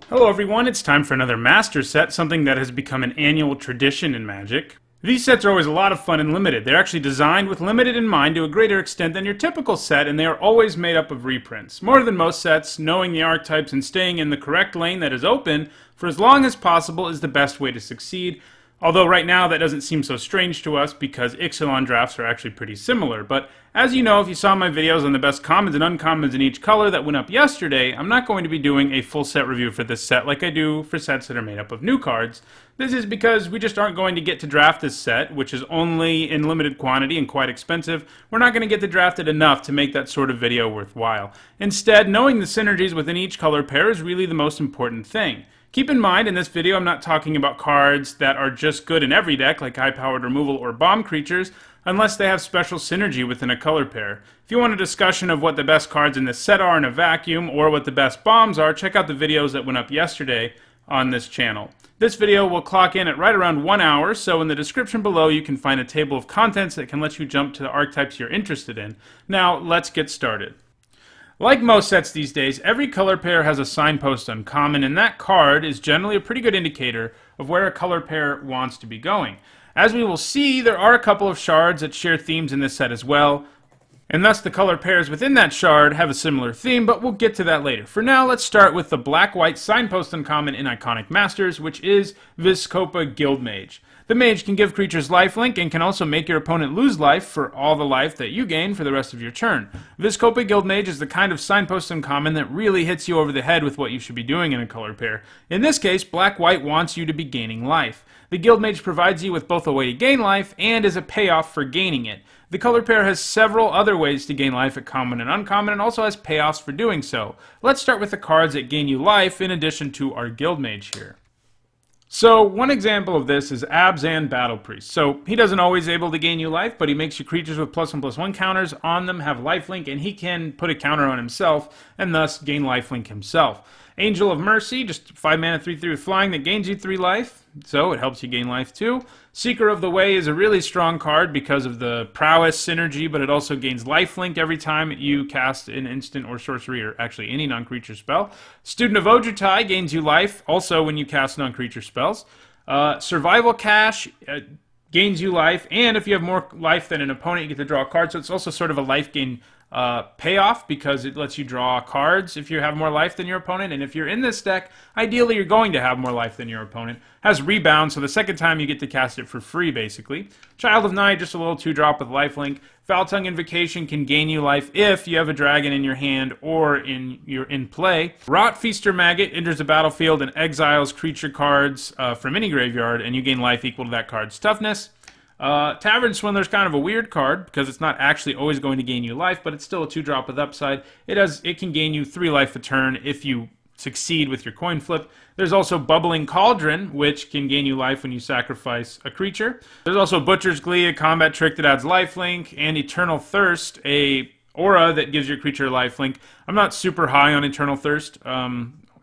Hello everyone, it's time for another Master Set, something that has become an annual tradition in Magic. These sets are always a lot of fun and limited. They're actually designed with limited in mind to a greater extent than your typical set, and they are always made up of reprints. More than most sets, knowing the archetypes and staying in the correct lane that is open for as long as possible is the best way to succeed. Although right now that doesn't seem so strange to us because Ixalan drafts are actually pretty similar. But as you know, if you saw my videos on the best commons and uncommons in each color that went up yesterday, I'm not going to be doing a full set review for this set like I do for sets that are made up of new cards. This is because we just aren't going to get to draft this set, which is only in limited quantity and quite expensive. We're not going to get to draft it enough to make that sort of video worthwhile. Instead, knowing the synergies within each color pair is really the most important thing. Keep in mind, in this video, I'm not talking about cards that are just good in every deck, like high-powered removal or bomb creatures, unless they have special synergy within a color pair. If you want a discussion of what the best cards in this set are in a vacuum, or what the best bombs are, check out the videos that went up yesterday on this channel. This video will clock in at right around 1 hour, so in the description below you can find a table of contents that can let you jump to the archetypes you're interested in. Now, let's get started. Like most sets these days, every color pair has a signpost uncommon, and that card is generally a pretty good indicator of where a color pair wants to be going. As we will see, there are a couple of shards that share themes in this set as well, and thus the color pairs within that shard have a similar theme, but we'll get to that later. For now, let's start with the black-white signpost uncommon in Iconic Masters, which is Vizkopa Guildmage. The mage can give creatures lifelink and can also make your opponent lose life for all the life that you gain for the rest of your turn. Vizkopa Guildmage is the kind of signpost uncommon that really hits you over the head with what you should be doing in a color pair. In this case, black-white wants you to be gaining life. The Guildmage provides you with both a way to gain life and is a payoff for gaining it. The color pair has several other ways to gain life at common and uncommon, and also has payoffs for doing so. Let's start with the cards that gain you life in addition to our Guildmage here. So, one example of this is Abzan Battle Priest. So, he doesn't always able to gain you life, but he makes your creatures with +1/+1 counters on them have lifelink, and he can put a counter on himself, and thus gain lifelink himself. Angel of Mercy, just 5 mana 3/3 with flying that gains you 3 life, so it helps you gain life too. Seeker of the Way is a really strong card because of the prowess synergy, but it also gains lifelink every time you cast an instant or sorcery, or actually any non-creature spell. Student of Ojutai gains you life also when you cast non-creature spells. Survival Cache gains you life, and if you have more life than an opponent, you get to draw a card, so it's also sort of a life gain payoff because it lets you draw cards if you have more life than your opponent, and if you're in this deck, ideally you're going to have more life than your opponent. Has rebound, so the second time you get to cast it for free, basically. Child of Night, just a little 2-drop with lifelink. Foul Tongue Invocation can gain you life if you have a dragon in your hand or you're in play. Rot Feaster Maggot enters the battlefield and exiles creature cards from any graveyard, and you gain life equal to that card's toughness. Tavern Swindler is kind of a weird card because it's not actually always going to gain you life, but it's still a 2-drop with upside. It can gain you 3 life a turn if you succeed with your coin flip. There's also Bubbling Cauldron, which can gain you life when you sacrifice a creature. There's also Butcher's Glee, a combat trick that adds lifelink, and Eternal Thirst, a aura that gives your creature lifelink. I'm not super high on Eternal Thirst.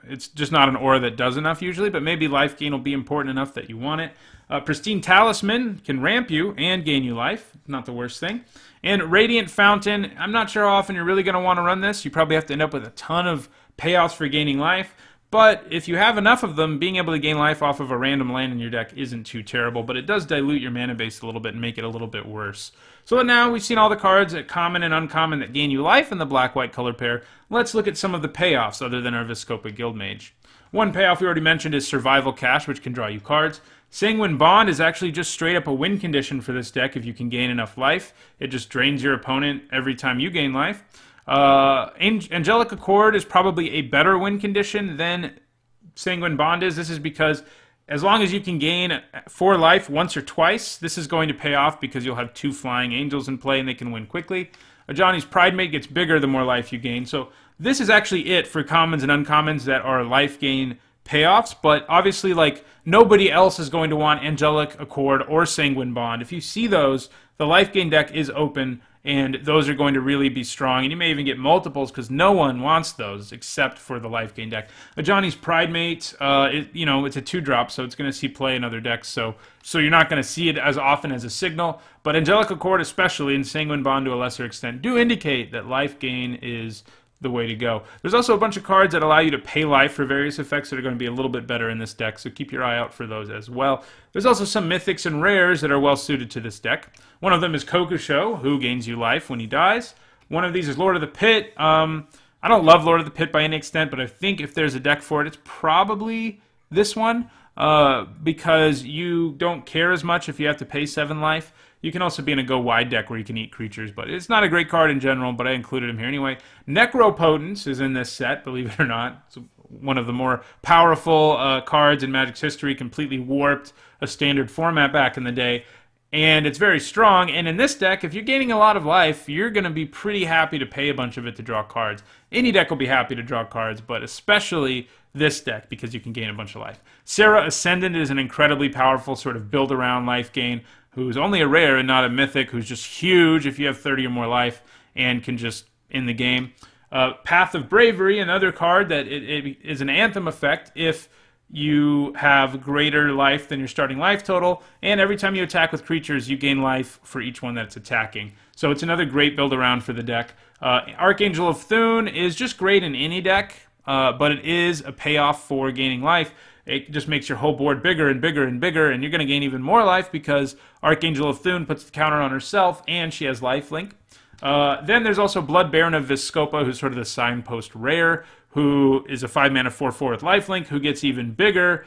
It's just not an aura that does enough usually, but maybe life gain will be important enough that you want it. Pristine Talisman can ramp you and gain you life. Not the worst thing. And Radiant Fountain, I'm not sure how often you're really going to want to run this. You probably have to end up with a ton of payoffs for gaining life. But if you have enough of them, being able to gain life off of a random land in your deck isn't too terrible, but it does dilute your mana base a little bit and make it a little bit worse. So now we've seen all the cards at common and uncommon that gain you life in the black-white color pair. Let's look at some of the payoffs other than our Vizkopa Guildmage. One payoff we already mentioned is Survival Cache, which can draw you cards. Sanguine Bond is actually just straight up a win condition for this deck if you can gain enough life. It just drains your opponent every time you gain life. Angelic Accord is probably a better win condition than Sanguine Bond is. This is because as long as you can gain 4 life once or twice, this is going to pay off because you'll have 2 flying angels in play and they can win quickly. Johnny's Pridemate gets bigger the more life you gain. So this is actually it for commons and uncommons that are life gain payoffs, but obviously, like, nobody else is going to want Angelic Accord or Sanguine Bond. If you see those, the Lifegain deck is open, and those are going to really be strong, and you may even get multiples because no one wants those except for the Lifegain deck. Ajani's Pridemate, you know, it's a 2-drop, so it's going to see play in other decks, so you're not going to see it as often as a signal, but Angelic Accord especially, and Sanguine Bond to a lesser extent, do indicate that Lifegain is the way to go. There's also a bunch of cards that allow you to pay life for various effects that are going to be a little bit better in this deck, so keep your eye out for those as well. There's also some mythics and rares that are well suited to this deck. One of them is Kokusho, who gains you life when he dies. One of these is Lord of the Pit. I don't love Lord of the Pit by any extent, but I think if there's a deck for it, it's probably this one, because you don't care as much if you have to pay 7 life. You can also be in a go-wide deck where you can eat creatures, but it's not a great card in general, but I included him here anyway. Necropotence is in this set, believe it or not. It's one of the more powerful cards in Magic's history, completely warped a standard format back in the day, and it's very strong. And in this deck, if you're gaining a lot of life, you're going to be pretty happy to pay a bunch of it to draw cards. Any deck will be happy to draw cards, but especially this deck because you can gain a bunch of life. Serra Ascendant is an incredibly powerful sort of build-around life gain, who's only a rare and not a mythic, who's just huge if you have 30 or more life and can just end the game. Path of Bravery, another card that it is an Anthem effect if you have greater life than your starting life total, and every time you attack with creatures, you gain life for each one that's attacking. So it's another great build-around for the deck. Archangel of Thune is just great in any deck, but it is a payoff for gaining life. It just makes your whole board bigger and bigger and bigger, and you're going to gain even more life because Archangel of Thune puts the counter on herself, and she has lifelink. Then there's also Blood Baron of Viscopa, who's sort of the signpost rare, who is a 5-mana 4/4 with lifelink, who gets even bigger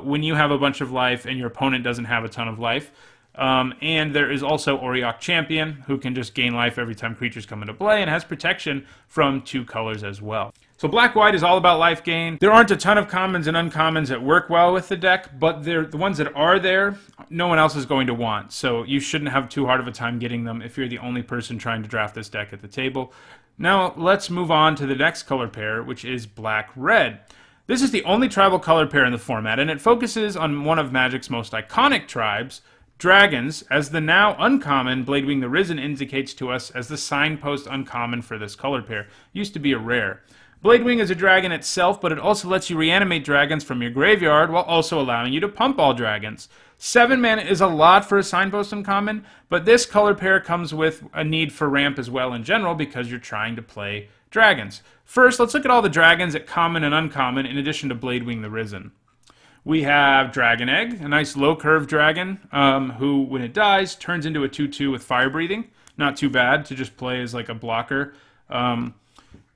when you have a bunch of life and your opponent doesn't have a ton of life. And there is also Auriok Champion, who can just gain life every time creatures come into play and has protection from 2 colors as well. So Black-White is all about life gain. There aren't a ton of commons and uncommons that work well with the deck, but the ones that are there, no one else is going to want. So you shouldn't have too hard of a time getting them if you're the only person trying to draft this deck at the table. Now let's move on to the next color pair, which is Black-Red. This is the only tribal color pair in the format, and it focuses on one of Magic's most iconic tribes, dragons, as the now uncommon Bladewing the Risen indicates to us as the signpost uncommon for this color pair. Used to be a rare. Bladewing is a dragon itself, but it also lets you reanimate dragons from your graveyard while also allowing you to pump all dragons. 7 mana is a lot for a signpost uncommon, but this color pair comes with a need for ramp as well in general because you're trying to play dragons. First, let's look at all the dragons at common and uncommon in addition to Bladewing the Risen. We have Dragon Egg, a nice low-curve dragon who, when it dies, turns into a 2/2 with Fire Breathing. Not too bad to just play as like a blocker.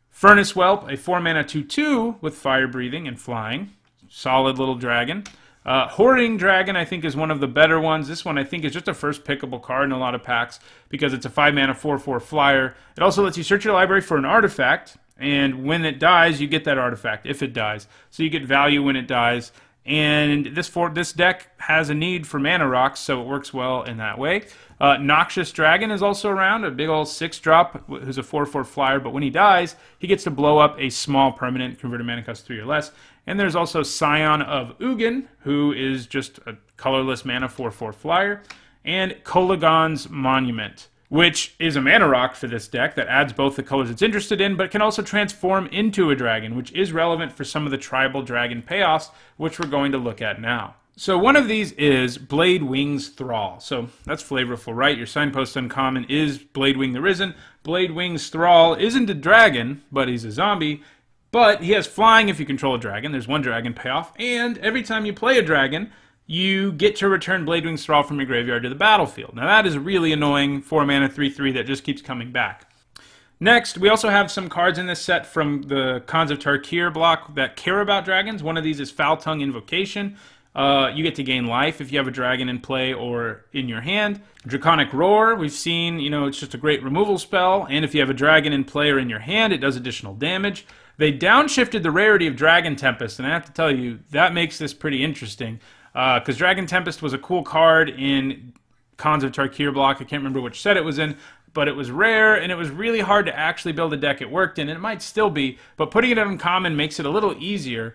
Furnace Whelp, a 4-mana 2/2 with Fire Breathing and Flying. Solid little dragon. Hoarding Dragon, I think, is one of the better ones. This one, I think, is just a first pickable card in a lot of packs because it's a 5-mana 4/4 flyer. It also lets you search your library for an artifact, and when it dies, you get that artifact, if it dies. So you get value when it dies. And this deck has a need for mana rocks, so it works well in that way. Noxious Dragon is also around, a big old 6-drop who's a 4/4 flyer, but when he dies, he gets to blow up a small permanent, converted mana cost 3 or less. And there's also Scion of Ugin, who is just a colorless mana 4/4 flyer. And Kolagon's Monument, which is a mana rock for this deck that adds both the colors it's interested in, but can also transform into a dragon, which is relevant for some of the tribal dragon payoffs, which we're going to look at now. So one of these is Bladewing's Thrall. So that's flavorful, right? Your signpost uncommon is Bladewing the Risen. Bladewing's Thrall isn't a dragon, but he's a zombie. But he has flying if you control a dragon. There's 1 dragon payoff. And every time you play a dragon, you get to return Bladewing's Thrall from your graveyard to the battlefield. Now that is a really annoying 4-mana 3/3 that just keeps coming back. Next, we also have some cards in this set from the Khans of Tarkir block that care about dragons. One of these is Foul Tongue Invocation. You get to gain life if you have a dragon in play or in your hand. Draconic Roar, we've seen, it's just a great removal spell, and if you have a dragon in play or in your hand, it does additional damage. They downshifted the rarity of Dragon Tempest, and I have to tell you, that makes this pretty interesting, because Dragon Tempest was a cool card in Khans of Tarkir block. I can't remember which set it was in, but it was rare, and it was really hard to actually build a deck it worked in, and it might still be, but putting it in common makes it a little easier.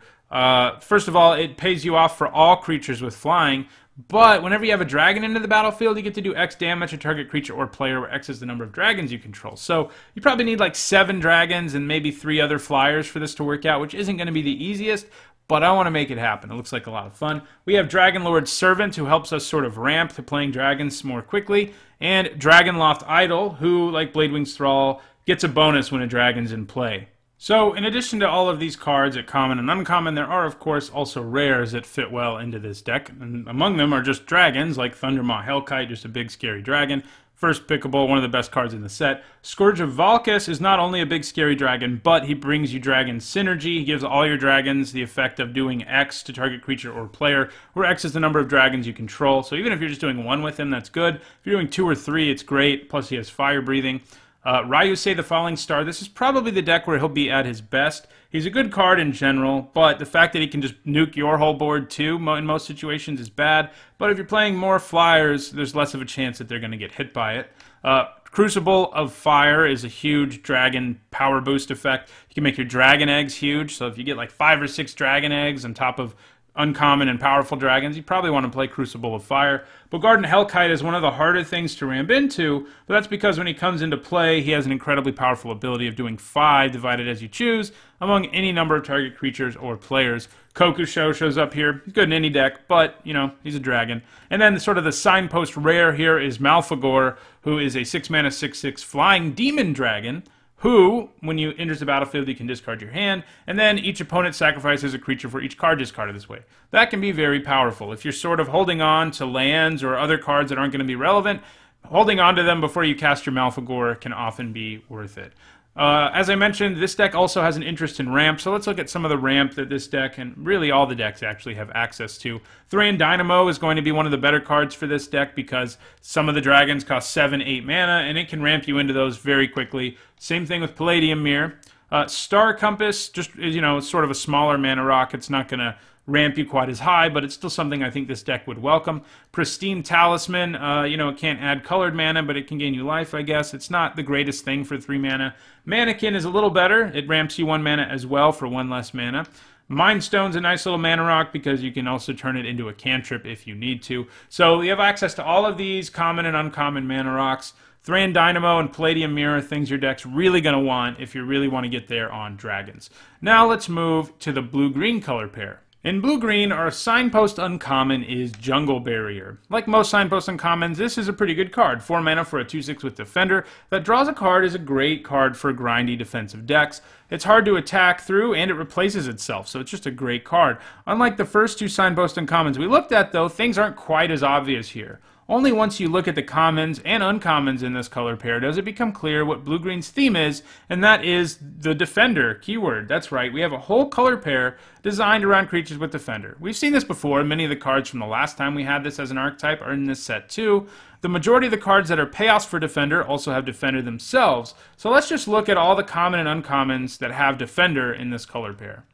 First of all, it pays you off for all creatures with flying, but whenever you have a dragon into the battlefield, you get to do X damage to target creature or player, where X is the number of dragons you control. So you probably need like 7 dragons and maybe 3 other flyers for this to work out, which isn't going to be the easiest, but I want to make it happen. It looks like a lot of fun. We have Dragonlord's Servant, who helps us sort of ramp to playing dragons more quickly, and Dragonloft Idol, who, like Bladewing's Thrall, gets a bonus when a dragon's in play. So, in addition to all of these cards at common and uncommon, there are, of course, also rares that fit well into this deck. And among them are just dragons, like Thundermaw Hellkite, just a big, scary dragon. First pickable, one of the best cards in the set. Scourge of Valkus is not only a big, scary dragon, but he brings you dragon synergy. He gives all your dragons the effect of doing X to target creature or player, where X is the number of dragons you control. So even if you're just doing 1 with him, that's good. If you're doing 2 or 3, it's great. Plus, he has fire breathing. Ryusei the Falling Star, this is probably the deck where he'll be at his best. He's a good card in general, but the fact that he can just nuke your whole board too in most situations is bad. But if you're playing more flyers, there's less of a chance that they're going to get hit by it. Crucible of Fire is a huge dragon power boost effect. You can make your dragon eggs huge, so if you get like 5 or 6 dragon eggs on top of uncommon and powerful dragons, you probably want to play Crucible of Fire. Bogarden Hellkite is one of the harder things to ramp into, but that's because when he comes into play, he has an incredibly powerful ability of doing 5 divided as you choose among any number of target creatures or players. Kokusho shows up here. He's good in any deck, but, you know, he's a dragon. And then sort of the signpost rare here is Malfagor, who is a 6-mana 6/6 flying demon dragon, who, when you enters the battlefield, you can discard your hand, and then each opponent sacrifices a creature for each card discarded this way. That can be very powerful. If you're sort of holding on to lands or other cards that aren't going to be relevant, holding on to them before you cast your Malfagor can often be worth it. As I mentioned, this deck also has an interest in ramp, so let's look at some of the ramp that this deck, and really all the decks actually have access to. Therian Dynamo is going to be one of the better cards for this deck because some of the dragons cost 7-8 mana, and it can ramp you into those very quickly. Same thing with Palladium Mirror. Star Compass, just, you know, it's sort of a smaller mana rock. It's not going to ramp you quite as high, but it's still something I think this deck would welcome. Pristine Talisman, you know, it can't add colored mana, but it can gain you life, I guess. It's not the greatest thing for 3 mana. Mannequin is a little better. It ramps you 1 mana as well for 1 less mana. Mind Stone's a nice little mana rock because you can also turn it into a cantrip if you need to. So you have access to all of these common and uncommon mana rocks. Therian Dynamo and Palladium Mirror, things your deck's really going to want if you really want to get there on dragons. Now let's move to the blue-green color pair. In blue-green, our signpost uncommon is Jungle Barrier. Like most signpost uncommons, this is a pretty good card. 4 mana for a 2/6 with Defender. That draws a card is a great card for grindy defensive decks. It's hard to attack through, and it replaces itself, so it's just a great card. Unlike the first 2 signpost uncommons we looked at, though, things aren't quite as obvious here. Only once you look at the commons and uncommons in this color pair does it become clear what blue-green's theme is, and that is the Defender keyword. That's right, we have a whole color pair designed around creatures with Defender. We've seen this before. Many of the cards from the last time we had this as an archetype are in this set too. The majority of the cards that are payoffs for Defender also have Defender themselves. So let's just look at all the common and uncommons that have Defender in this color pair.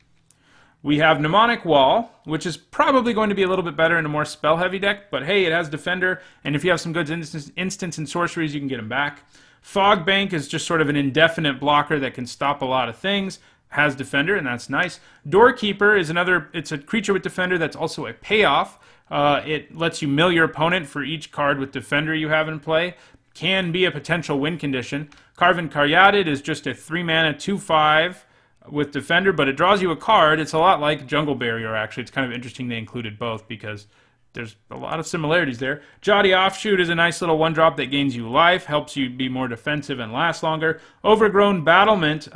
We have Mnemonic Wall, which is probably going to be a little bit better in a more spell-heavy deck, but hey, it has Defender, and if you have some good instants and sorceries, you can get them back. Fog Bank is just sort of an indefinite blocker that can stop a lot of things. Has Defender, and that's nice. Doorkeeper is it's a creature with Defender that's also a payoff. It lets you mill your opponent for each card with Defender you have in play. Can be a potential win condition. Carven Caryatid is just a 3-mana 2/5 with Defender, but it draws you a card. It's a lot like Jungle Barrier, actually. It's kind of interesting they included both because there's a lot of similarities there. Jaughty Offshoot is a nice little 1-drop that gains you life, helps you be more defensive and last longer. Overgrown Battlement,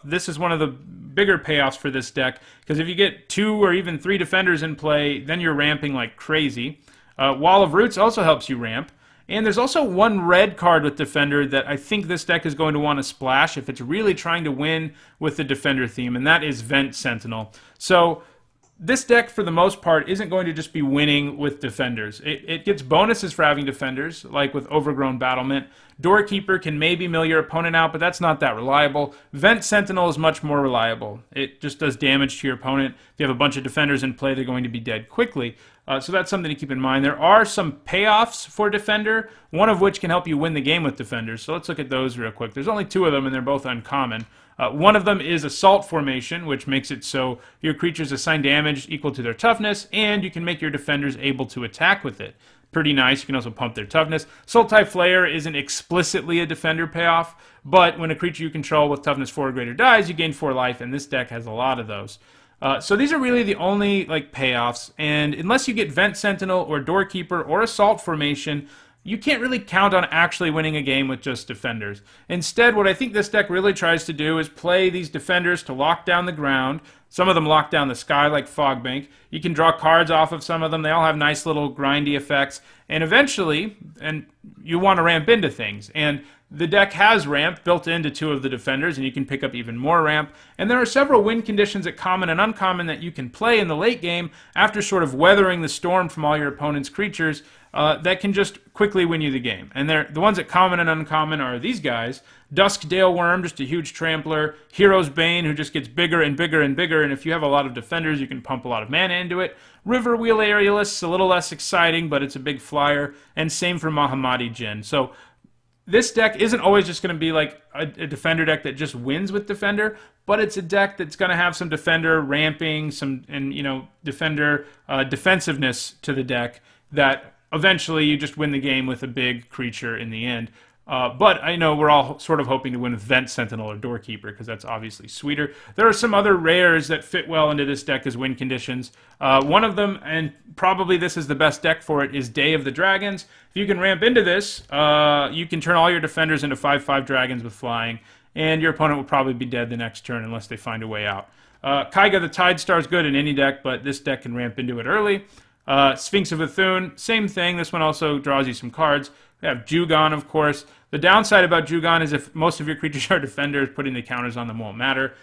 this is one of the bigger payoffs for this deck, because if you get 2 or even 3 Defenders in play, then you're ramping like crazy. Wall of Roots also helps you ramp. And there's also 1 red card with Defender that I think this deck is going to want to splash if it's really trying to win with the Defender theme, and that is Vent Sentinel. So this deck, for the most part, isn't going to just be winning with Defenders. It gets bonuses for having Defenders, like with Overgrown Battlement. Doorkeeper can maybe mill your opponent out, but that's not that reliable. Vent Sentinel is much more reliable. It just does damage to your opponent. If you have a bunch of Defenders in play, they're going to be dead quickly. So that's something to keep in mind. There are some payoffs for Defender, one of which can help you win the game with Defenders. So let's look at those real quick. There's only 2 of them, and they're both uncommon. One of them is Assault Formation, which makes it so your creatures assign damage equal to their toughness, and you can make your defenders able to attack with it. Pretty nice. You can also pump their toughness. Sultai Flayer isn't explicitly a defender payoff, but when a creature you control with toughness 4 or greater dies, you gain 4 life, and this deck has a lot of those. So these are really the only payoffs, and unless you get Vent Sentinel or Doorkeeper or Assault Formation, you can't really count on actually winning a game with just defenders. Instead, what I think this deck really tries to do is play these defenders to lock down the ground. Some of them lock down the sky like Fogbank. You can draw cards off of some of them. They all have nice little grindy effects. And eventually, you want to ramp into things. And the deck has ramp built into 2 of the defenders, and you can pick up even more ramp. And there are several win conditions at common and uncommon that you can play in the late game after sort of weathering the storm from all your opponent's creatures that can just quickly win you the game. And the ones at common and uncommon are these guys. Duskdale Worm, just a huge trampler. Hero's Bane, who just gets bigger and bigger and bigger, and if you have a lot of defenders, you can pump a lot of mana into it. Riverwheel Aerialist, a little less exciting, but it's a big flyer. And same for Mahamati Jin. So this deck isn't always just going to be like a defender deck that just wins with defender, but it's a deck that's going to have some defender ramping, defender defensiveness to the deck that eventually you just win the game with a big creature in the end. But I know we're all sort of hoping to win with Vent Sentinel or Doorkeeper because that's obviously sweeter. There are some other rares that fit well into this deck as win conditions. One of them, and probably this is the best deck for it, is Day of the Dragons. If you can ramp into this, you can turn all your defenders into 5/5 dragons with flying, and your opponent will probably be dead the next turn unless they find a way out. Kaiga the Tidestar is good in any deck, but this deck can ramp into it early. Sphinx of Athun, same thing. This one also draws you some cards. We have Jugon, of course. The downside about Jugon is if most of your creatures are defenders, putting the counters on them won't matter.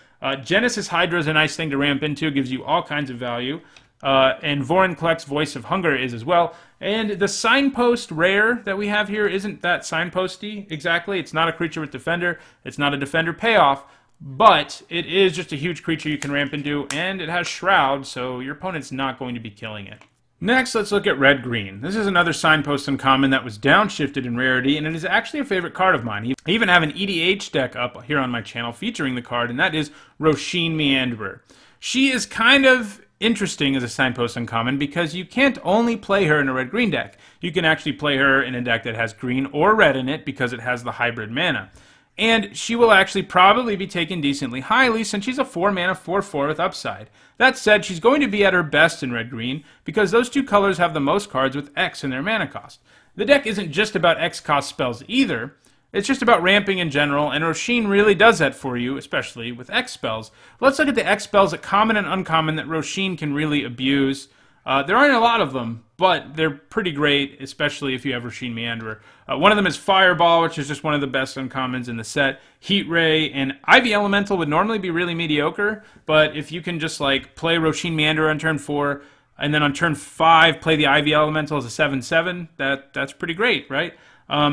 Genesis Hydra is a nice thing to ramp into. Gives you all kinds of value. And Vorinclex Voice of Hunger is as well. And the Signpost rare that we have here isn't that signposty exactly. It's not a creature with defender. It's not a defender payoff. But it is just a huge creature you can ramp into. And it has Shroud, so your opponent's not going to be killing it. Next, let's look at Red-Green. This is another Signpost uncommon that was downshifted in rarity, and it is actually a favorite card of mine. I even have an EDH deck up here on my channel featuring the card, and that is Roshin Meanderer. She is kind of interesting as a Signpost uncommon because you can't only play her in a red-green deck. You can actually play her in a deck that has green or red in it because it has the hybrid mana. And she will actually probably be taken decently highly since she's a 4-mana 4/4 with upside. That said, she's going to be at her best in red-green because those two colors have the most cards with X in their mana cost. The deck isn't just about X cost spells either. It's just about ramping in general, and Roshin really does that for you, especially with X spells. Let's look at the X spells at common and uncommon that Roshin can really abuse. There aren't a lot of them, but they're pretty great, especially if you have Roshin Meanderer. One of them is Fireball, which is just one of the best uncommons in the set. Heat Ray and Ivy Elemental would normally be really mediocre, but if you can just play Roshin Meanderer on turn 4, and then on turn 5 play the Ivy Elemental as a 7/7, that's pretty great, right?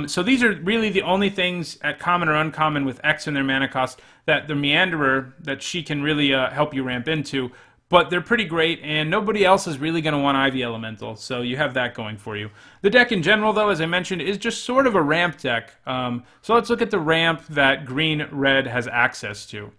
So these are really the only things at common or uncommon with X in their mana cost that the Meanderer, that she can really help you ramp into. But they're pretty great, and nobody else is really going to want Ivy Elemental, so you have that going for you. The deck in general, though, as I mentioned, is just sort of a ramp deck. So let's look at the ramp that green-red has access to.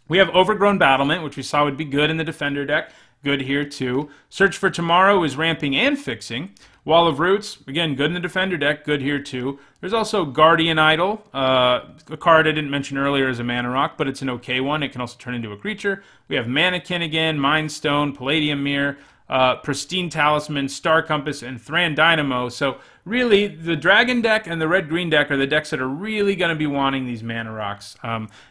We have Overgrown Battlement, which we saw would be good in the Defender deck. Good here, too. Search for Tomorrow is ramping and fixing. Wall of Roots, again, good in the Defender deck, good here too. There's also Guardian Idol, a card I didn't mention earlier is a mana rock, but it's an okay one. It can also turn into a creature. We have Mannequin again, Mind Stone, Palladium Mirror, Pristine Talisman, Star Compass, and Thran Dynamo. So really, the Dragon deck and the Red-Green deck are the decks that are really going to be wanting these mana rocks,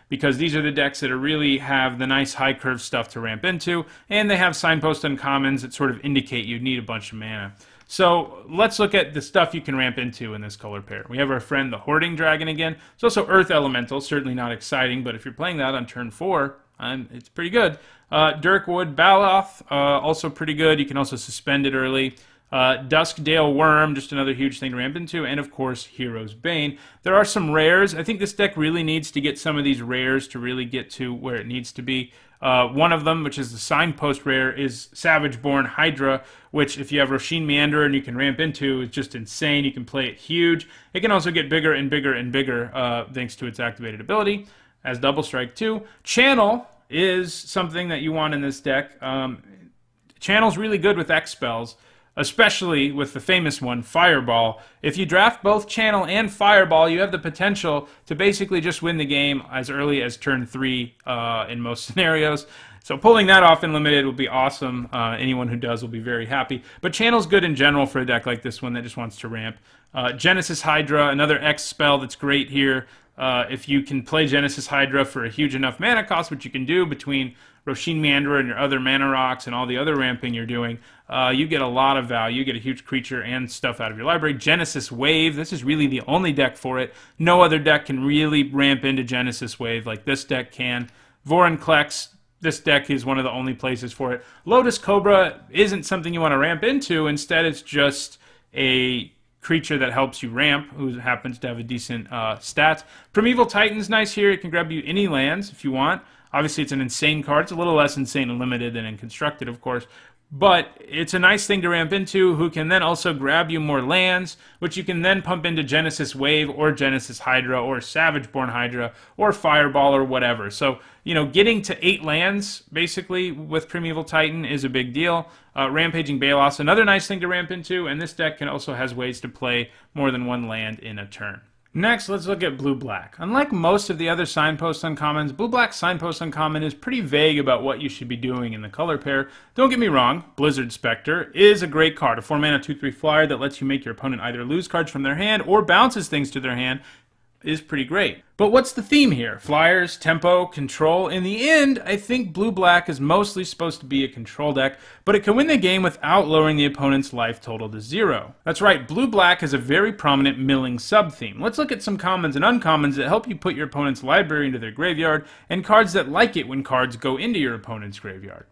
because these are the decks that really have the nice high curve stuff to ramp into, and they have Signpost uncommons that sort of indicate you need a bunch of mana. So let's look at the stuff you can ramp into in this color pair. We have our friend the Hoarding Dragon again. It's also Earth Elemental, certainly not exciting, but if you're playing that on turn 4, it's pretty good. Dirkwood Baloth, also pretty good. You can also suspend it early. Duskdale Worm, just another huge thing to ramp into, and of course Hero's Bane. There are some rares. I think this deck really needs to get some of these rares to really get to where it needs to be. One of them, which is the Signpost rare, is Savageborn Hydra, which if you have Roshin Meanderer and you can ramp into, is just insane. You can play it huge. It can also get bigger and bigger and bigger thanks to its activated ability. as double strike too. Channel is something that you want in this deck. Channel's really good with X spells, especially with the famous one, Fireball. If you draft both Channel and Fireball, you have the potential to basically just win the game as early as turn 3 in most scenarios. So pulling that off in Limited will be awesome. Anyone who does will be very happy. But Channel's good in general for a deck like this one that just wants to ramp. Genesis Hydra, another X spell that's great here. If you can play Genesis Hydra for a huge enough mana cost, which you can do between Roshin Meanderer and your other mana rocks and all the other ramping you're doing, you get a lot of value. You get a huge creature and stuff out of your library. Genesis Wave, this is really the only deck for it. No other deck can really ramp into Genesis Wave like this deck can. Vorinclex, this deck is one of the only places for it. Lotus Cobra isn't something you want to ramp into. Instead, it's just a creature that helps you ramp, who happens to have a decent stats. Primeval Titan's nice here. It can grab you any lands if you want. Obviously, it's an insane card. It's a little less insane in Limited than in Constructed, of course. But it's a nice thing to ramp into, who can then also grab you more lands, which you can then pump into Genesis Wave or Genesis Hydra or Savageborn Hydra or Fireball or whatever. So, you know, getting to 8 lands, basically, with Primeval Titan is a big deal. Rampaging Balos, another nice thing to ramp into, and this deck also has ways to play more than 1 land in a turn. Next, let's look at Blue-Black. Unlike most of the other Signpost Uncommons, Blue-Black Signpost Uncommon is pretty vague about what you should be doing in the color pair. Don't get me wrong, Blizzard Spectre is a great card, a 4-mana 2/3 flyer that lets you make your opponent either lose cards from their hand or bounces things to their hand. Is pretty great. But what's the theme here? Flyers, tempo, control. In the end, I think Blue-Black is mostly supposed to be a control deck, but it can win the game without lowering the opponent's life total to 0. That's right, Blue-Black has a very prominent milling sub-theme. Let's look at some commons and uncommons that help you put your opponent's library into their graveyard, and cards that like it when cards go into your opponent's graveyard.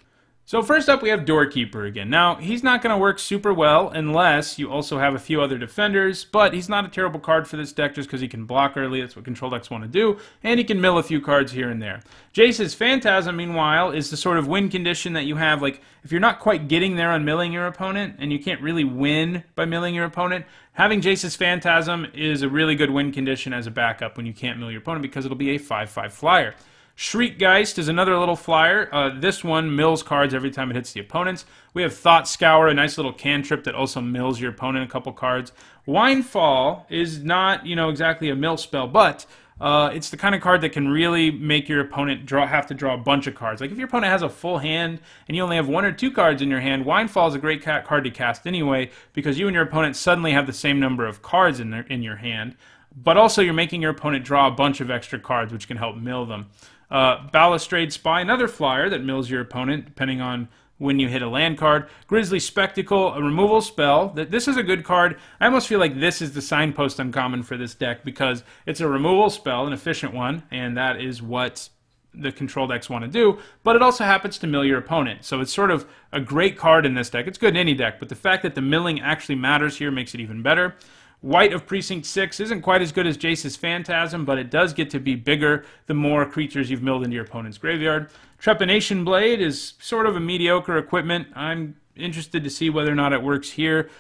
So first up, we have Doorkeeper again. Now, he's not going to work super well unless you also have a few other defenders, but he's not a terrible card for this deck just because he can block early. That's what control decks want to do, and he can mill a few cards here and there. Jace's Phantasm, meanwhile, is the sort of win condition that you have. Like, if you're not quite getting there on milling your opponent, and you can't really win by milling your opponent, having Jace's Phantasm is a really good win condition as a backup when you can't mill your opponent because it'll be a 5/5 flyer. Shriekgeist is another little flyer. This one mills cards every time it hits the opponents. We have Thought Scour, a nice little cantrip that also mills your opponent a couple cards. Winefall is not, exactly a mill spell, but it's the kind of card that can really make your opponent have to draw a bunch of cards. Like if your opponent has a full hand and you only have 1 or 2 cards in your hand, Winefall is a great card to cast anyway because you and your opponent suddenly have the same number of cards in your hand, but also you're making your opponent draw a bunch of extra cards, which can help mill them. Balustrade Spy, another flyer that mills your opponent depending on when you hit a land card. Grizzly Spectacle, a removal spell. This is a good card. I almost feel like this is the Signpost Uncommon for this deck because it's a removal spell, an efficient one, and that is what the control decks want to do, but it also happens to mill your opponent. So it's sort of a great card in this deck. It's good in any deck, but the fact that the milling actually matters here makes it even better. White of Precinct 6 isn't quite as good as Jace's Phantasm, but it does get to be bigger the more creatures you've milled into your opponent's graveyard. Trepanation Blade is sort of a mediocre equipment. I'm interested to see whether or not it works here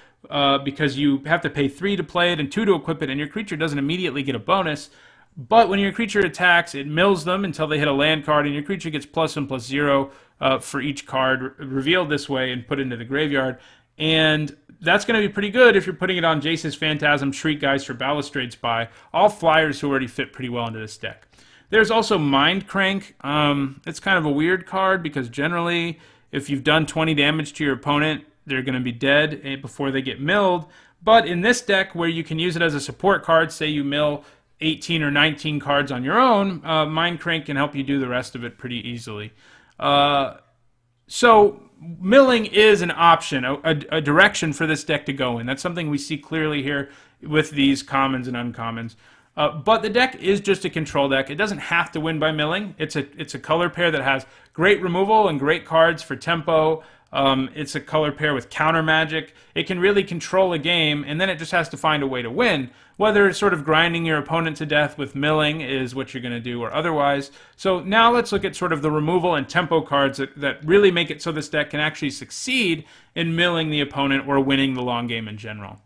because you have to pay 3 to play it and 2 to equip it, and your creature doesn't immediately get a bonus. But when your creature attacks, it mills them until they hit a land card, and your creature gets +1/+0 for each card revealed this way and put into the graveyard. And that's going to be pretty good if you're putting it on Jace's Phantasm, Shriekgeist, or Balustrade Spy, all flyers who already fit pretty well into this deck. There's also Mind Crank. It's kind of a weird card because generally, if you've done 20 damage to your opponent, they're going to be dead before they get milled. But in this deck, where you can use it as a support card, say you mill 18 or 19 cards on your own, Mind Crank can help you do the rest of it pretty easily. So milling is an option, a direction for this deck to go in. That's something we see clearly here with these commons and uncommons. But the deck is just a control deck. It doesn't have to win by milling. It's a color pair that has great removal and great cards for tempo. It's a color pair with counter magic. It can really control a game, and then it just has to find a way to win. Whether sort of grinding your opponent to death with milling is what you're going to do or otherwise. So now let's look at sort of the removal and tempo cards that really make it so this deck can actually succeed in milling the opponent or winning the long game in general.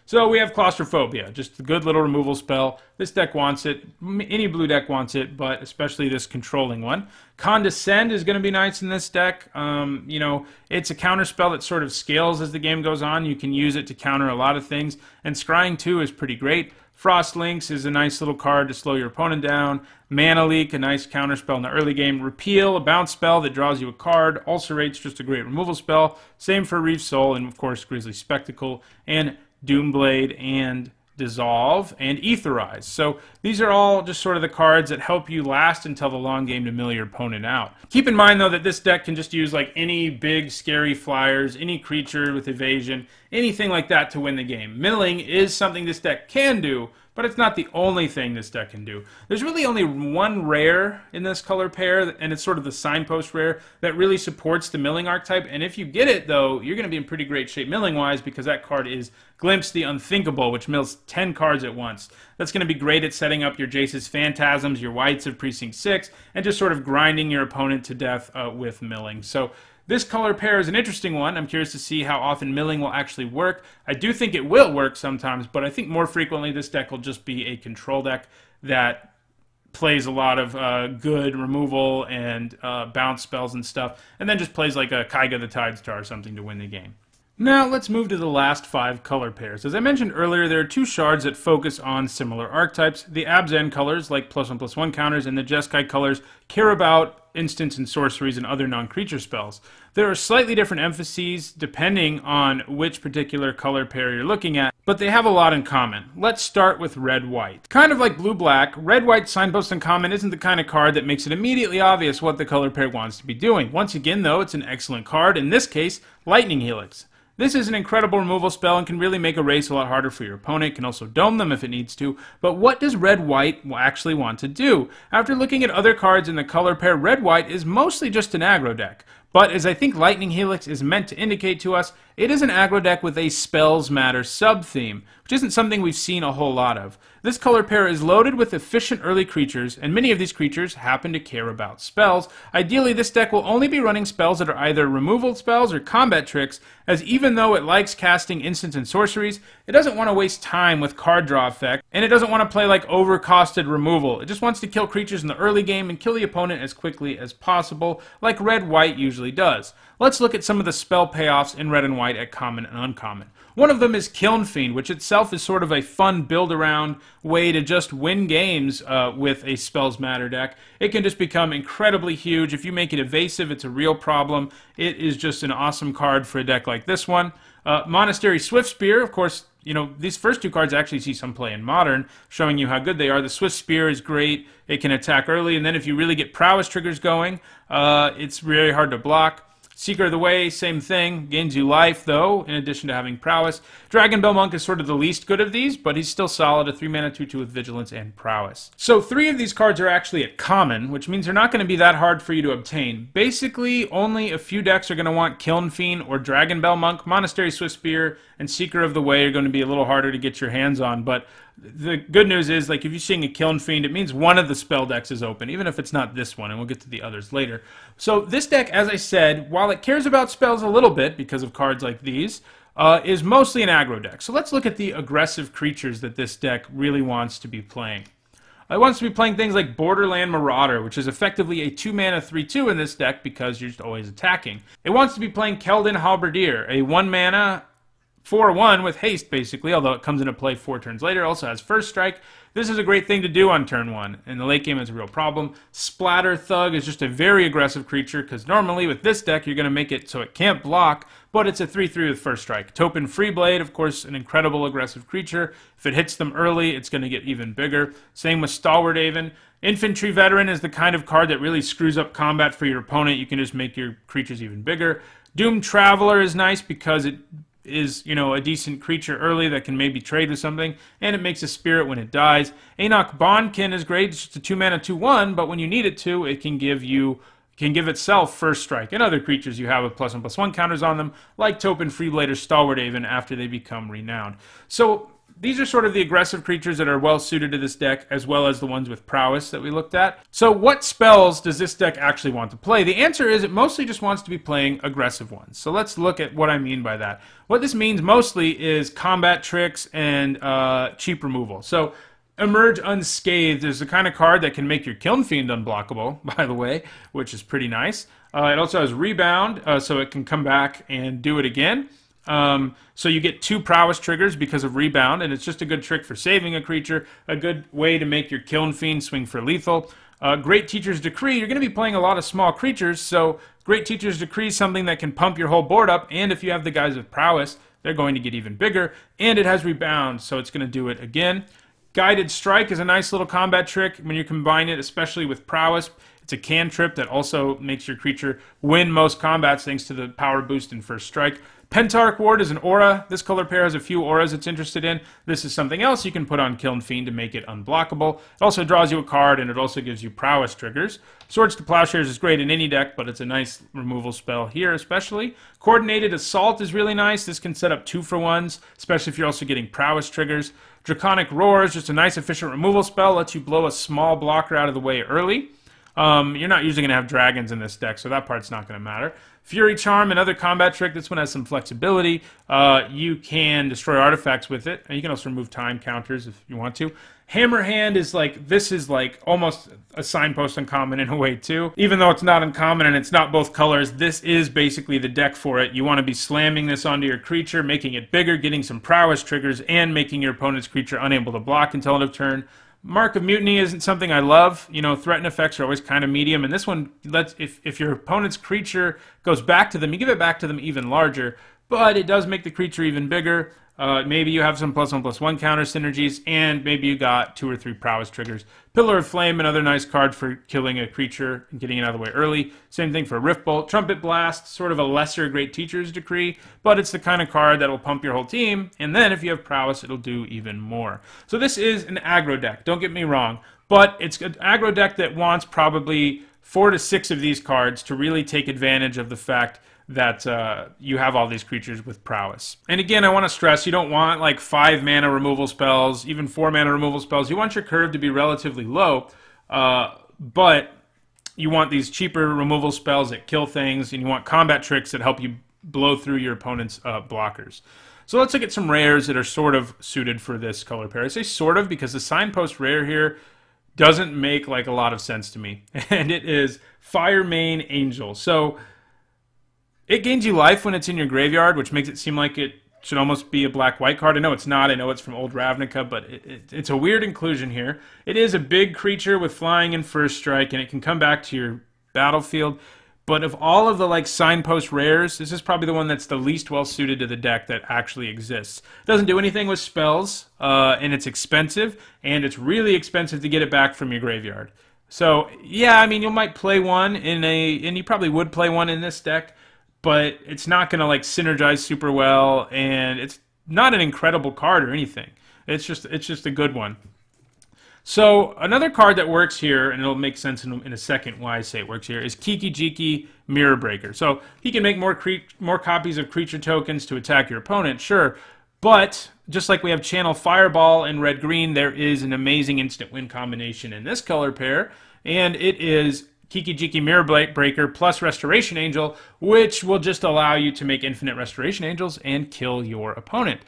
So we have Claustrophobia, just a good little removal spell. This deck wants it. Any blue deck wants it, but especially this controlling one. Condescend is going to be nice in this deck. You know, it's a counter spell that sort of scales as the game goes on. You can use it to counter a lot of things. And Scrying 2 is pretty great. Frost Links is a nice little card to slow your opponent down. Mana Leak, a nice counter spell in the early game. Repeal, a bounce spell that draws you a card. Ulcerate's just a great removal spell. Same for Reef Soul, and of course Grisly Spectacle, and Doomblade, and Dissolve, and Etherize. So these are all just sort of the cards that help you last until the long game to mill your opponent out. Keep in mind though that this deck can just use like any big scary flyers, any creature with evasion, anything like that to win the game. Milling is something this deck can do, but it's not the only thing this deck can do. There's really only one rare in this color pair, and it's sort of the Signpost rare, that really supports the milling archetype. And if you get it, though, you're going to be in pretty great shape milling-wise, because that card is Glimpse the Unthinkable, which mills 10 cards at once. That's going to be great at setting up your Jace's Phantasms, your Whites of Precinct 6, and just sort of grinding your opponent to death with milling. So this color pair is an interesting one. I'm curious to see how often milling will actually work. I do think it will work sometimes, but I think more frequently this deck will just be a control deck that plays a lot of good removal and bounce spells and stuff, and then just plays like a Kaiga the Tidestar or something to win the game. Now let's move to the last 5 color pairs. As I mentioned earlier, there are 2 shards that focus on similar archetypes. The Abzan colors, like +1/+1 counters, and the Jeskai colors care about instants and sorceries and other non-creature spells. There are slightly different emphases depending on which particular color pair you're looking at, but they have a lot in common. Let's start with red-white. Kind of like blue-black, red-white Signpost Uncommon isn't the kind of card that makes it immediately obvious what the color pair wants to be doing. Once again, though, it's an excellent card, in this case, Lightning Helix. This is an incredible removal spell and can really make a race a lot harder for your opponent. It can also dome them if it needs to. But what does red-white actually want to do? After looking at other cards in the color pair, red-white is mostly just an aggro deck. But as I think Lightning Helix is meant to indicate to us, it is an aggro deck with a Spells Matter sub-theme, which isn't something we've seen a whole lot of. This color pair is loaded with efficient early creatures, and many of these creatures happen to care about spells. Ideally, this deck will only be running spells that are either removal spells or combat tricks, as even though it likes casting instants and sorceries, it doesn't want to waste time with card draw effect, and it doesn't want to play like overcosted removal. It just wants to kill creatures in the early game and kill the opponent as quickly as possible, like red-white usually does. Let's look at some of the spell payoffs in red and white at common and uncommon. One of them is Kiln Fiend, which itself is sort of a fun build-around way to just win games with a Spells Matter deck. It can just become incredibly huge. If you make it evasive, it's a real problem. It is just an awesome card for a deck like this one. Monastery Swiftspear, of course, you know, these first 2 cards actually see some play in Modern, showing you how good they are. The Swiftspear is great. It can attack early, and then if you really get prowess triggers going, it's really hard to block. Seeker of the Way, same thing. Gains you life, though, in addition to having prowess. Dragon Bell Monk is sort of the least good of these, but he's still solid, a 3-mana 2/2 with vigilance and prowess. So 3 of these cards are actually at common, which means they're not going to be that hard for you to obtain. Basically, only a few decks are going to want Kiln Fiend or Dragon Bell Monk. Monastery Swiftspear and Seeker of the Way are going to be a little harder to get your hands on, but the good news is, like, if you're seeing a Kiln Fiend, it means one of the spell decks is open, even if it's not this one, and we'll get to the others later. So this deck, as I said, while it cares about spells a little bit because of cards like these, is mostly an aggro deck. So let's look at the aggressive creatures that this deck really wants to be playing. It wants to be playing things like Borderland Marauder, which is effectively a 2-mana 3/2 in this deck because you're just always attacking. It wants to be playing Keldon Halberdier, a 1-mana 4/1 with haste, basically, although it comes into play 4 turns later. Also has First Strike. This is a great thing to do on turn 1. In the late game, it's a real problem. Splatter Thug is just a very aggressive creature, because normally with this deck, you're going to make it so it can't block, but it's a 3/3 with First Strike. Topin Freeblade, of course, an incredible aggressive creature. If it hits them early, it's going to get even bigger. Same with Stalwart Haven. Infantry Veteran is the kind of card that really screws up combat for your opponent. You can just make your creatures even bigger. Doomed Traveler is nice because it is, you know, a decent creature early that can maybe trade with something, and it makes a spirit when it dies. Enoch Bondkin is great. It's just a 2-mana 2/1, but when you need it to, it can give itself First Strike and other creatures you have with +1/+1 counters on them, like Topin Freeblade or Stalwart Haven after they become renowned. So these are sort of the aggressive creatures that are well suited to this deck, as well as the ones with prowess that we looked at. So what spells does this deck actually want to play? The answer is it mostly just wants to be playing aggressive ones. So let's look at what I mean by that. What this means mostly is combat tricks and cheap removal. So Emerge Unscathed is the kind of card that can make your Kiln Fiend unblockable, by the way, which is pretty nice. It also has Rebound, so it can come back and do it again. So you get 2 prowess triggers because of Rebound, and it's just a good trick for saving a creature, a good way to make your Kiln Fiend swing for lethal. Great Teacher's Decree, you're going to be playing a lot of small creatures, so Great Teacher's Decree is something that can pump your whole board up, and if you have the guys with prowess, they're going to get even bigger, and it has Rebound, so it's going to do it again. Guided Strike is a nice little combat trick when you combine it, especially with prowess. It's a cantrip that also makes your creature win most combats thanks to the power boost in first strike. Pentarch Ward is an aura. This color pair has a few auras it's interested in. This is something else you can put on Kiln Fiend to make it unblockable. It also draws you a card, and it also gives you prowess triggers. Swords to Plowshares is great in any deck, but it's a nice removal spell here especially. Coordinated Assault is really nice. This can set up 2-for-1s, especially if you're also getting prowess triggers. Draconic Roar is just a nice efficient removal spell. Lets you blow a small blocker out of the way early. You're not usually going to have dragons in this deck, so that part's not going to matter. Fury Charm, another combat trick. This one has some flexibility. You can destroy artifacts with it, and you can also remove time counters if you want to. Hammer Hand is like, this is like almost a Signpost uncommon in a way too. Even though it's not uncommon and it's not both colors, this is basically the deck for it. You want to be slamming this onto your creature, making it bigger, getting some prowess triggers, and making your opponent's creature unable to block until end of turn. Mark of Mutiny isn't something I love. You know, threat and effects are always kind of medium, and this one lets, if your opponent's creature goes back to them, you give it back to them even larger, but it does make the creature even bigger. Maybe you have some +1/+1 counter synergies, and maybe you got 2 or 3 prowess triggers. Pillar of Flame, another nice card for killing a creature and getting it out of the way early. Same thing for Rift Bolt. Trumpet Blast, sort of a lesser Great Teacher's Decree, but it's the kind of card that will pump your whole team, and then if you have prowess, it'll do even more. So this is an aggro deck, don't get me wrong, but it's an aggro deck that wants probably 4 to 6 of these cards to really take advantage of the fact that you have all these creatures with prowess. And again, I want to stress, you don't want like 5 mana removal spells, even 4 mana removal spells. You want your curve to be relatively low, but you want these cheaper removal spells that kill things, and you want combat tricks that help you blow through your opponent's blockers. So let's look at some rares that are sort of suited for this color pair. I say sort of because the Signpost rare here doesn't make like a lot of sense to me, and it is Firemane Angel. So it gains you life when it's in your graveyard, which makes it seem like it should almost be a black-white card. I know it's not. I know it's from Old Ravnica, but it's a weird inclusion here. It is a big creature with flying and first strike, and it can come back to your battlefield. But of all of the like Signpost rares, this is probably the one that's the least well-suited to the deck that actually exists. It doesn't do anything with spells, and it's expensive, and it's really expensive to get it back from your graveyard. So, yeah, I mean, you might play one and you probably would play one in this deck, but it's not going to like synergize super well, and it's not an incredible card or anything. It's just a good one. So another card that works here, and it'll make sense in a second why I say it works here, is Kiki-Jiki Mirror Breaker. So he can make more copies of creature tokens to attack your opponent, sure, but just like we have Channel Fireball in red-green, there is an amazing instant win combination in this color pair, and it is Kiki-Jiki Mirror Breaker plus Restoration Angel, which will just allow you to make infinite Restoration Angels and kill your opponent.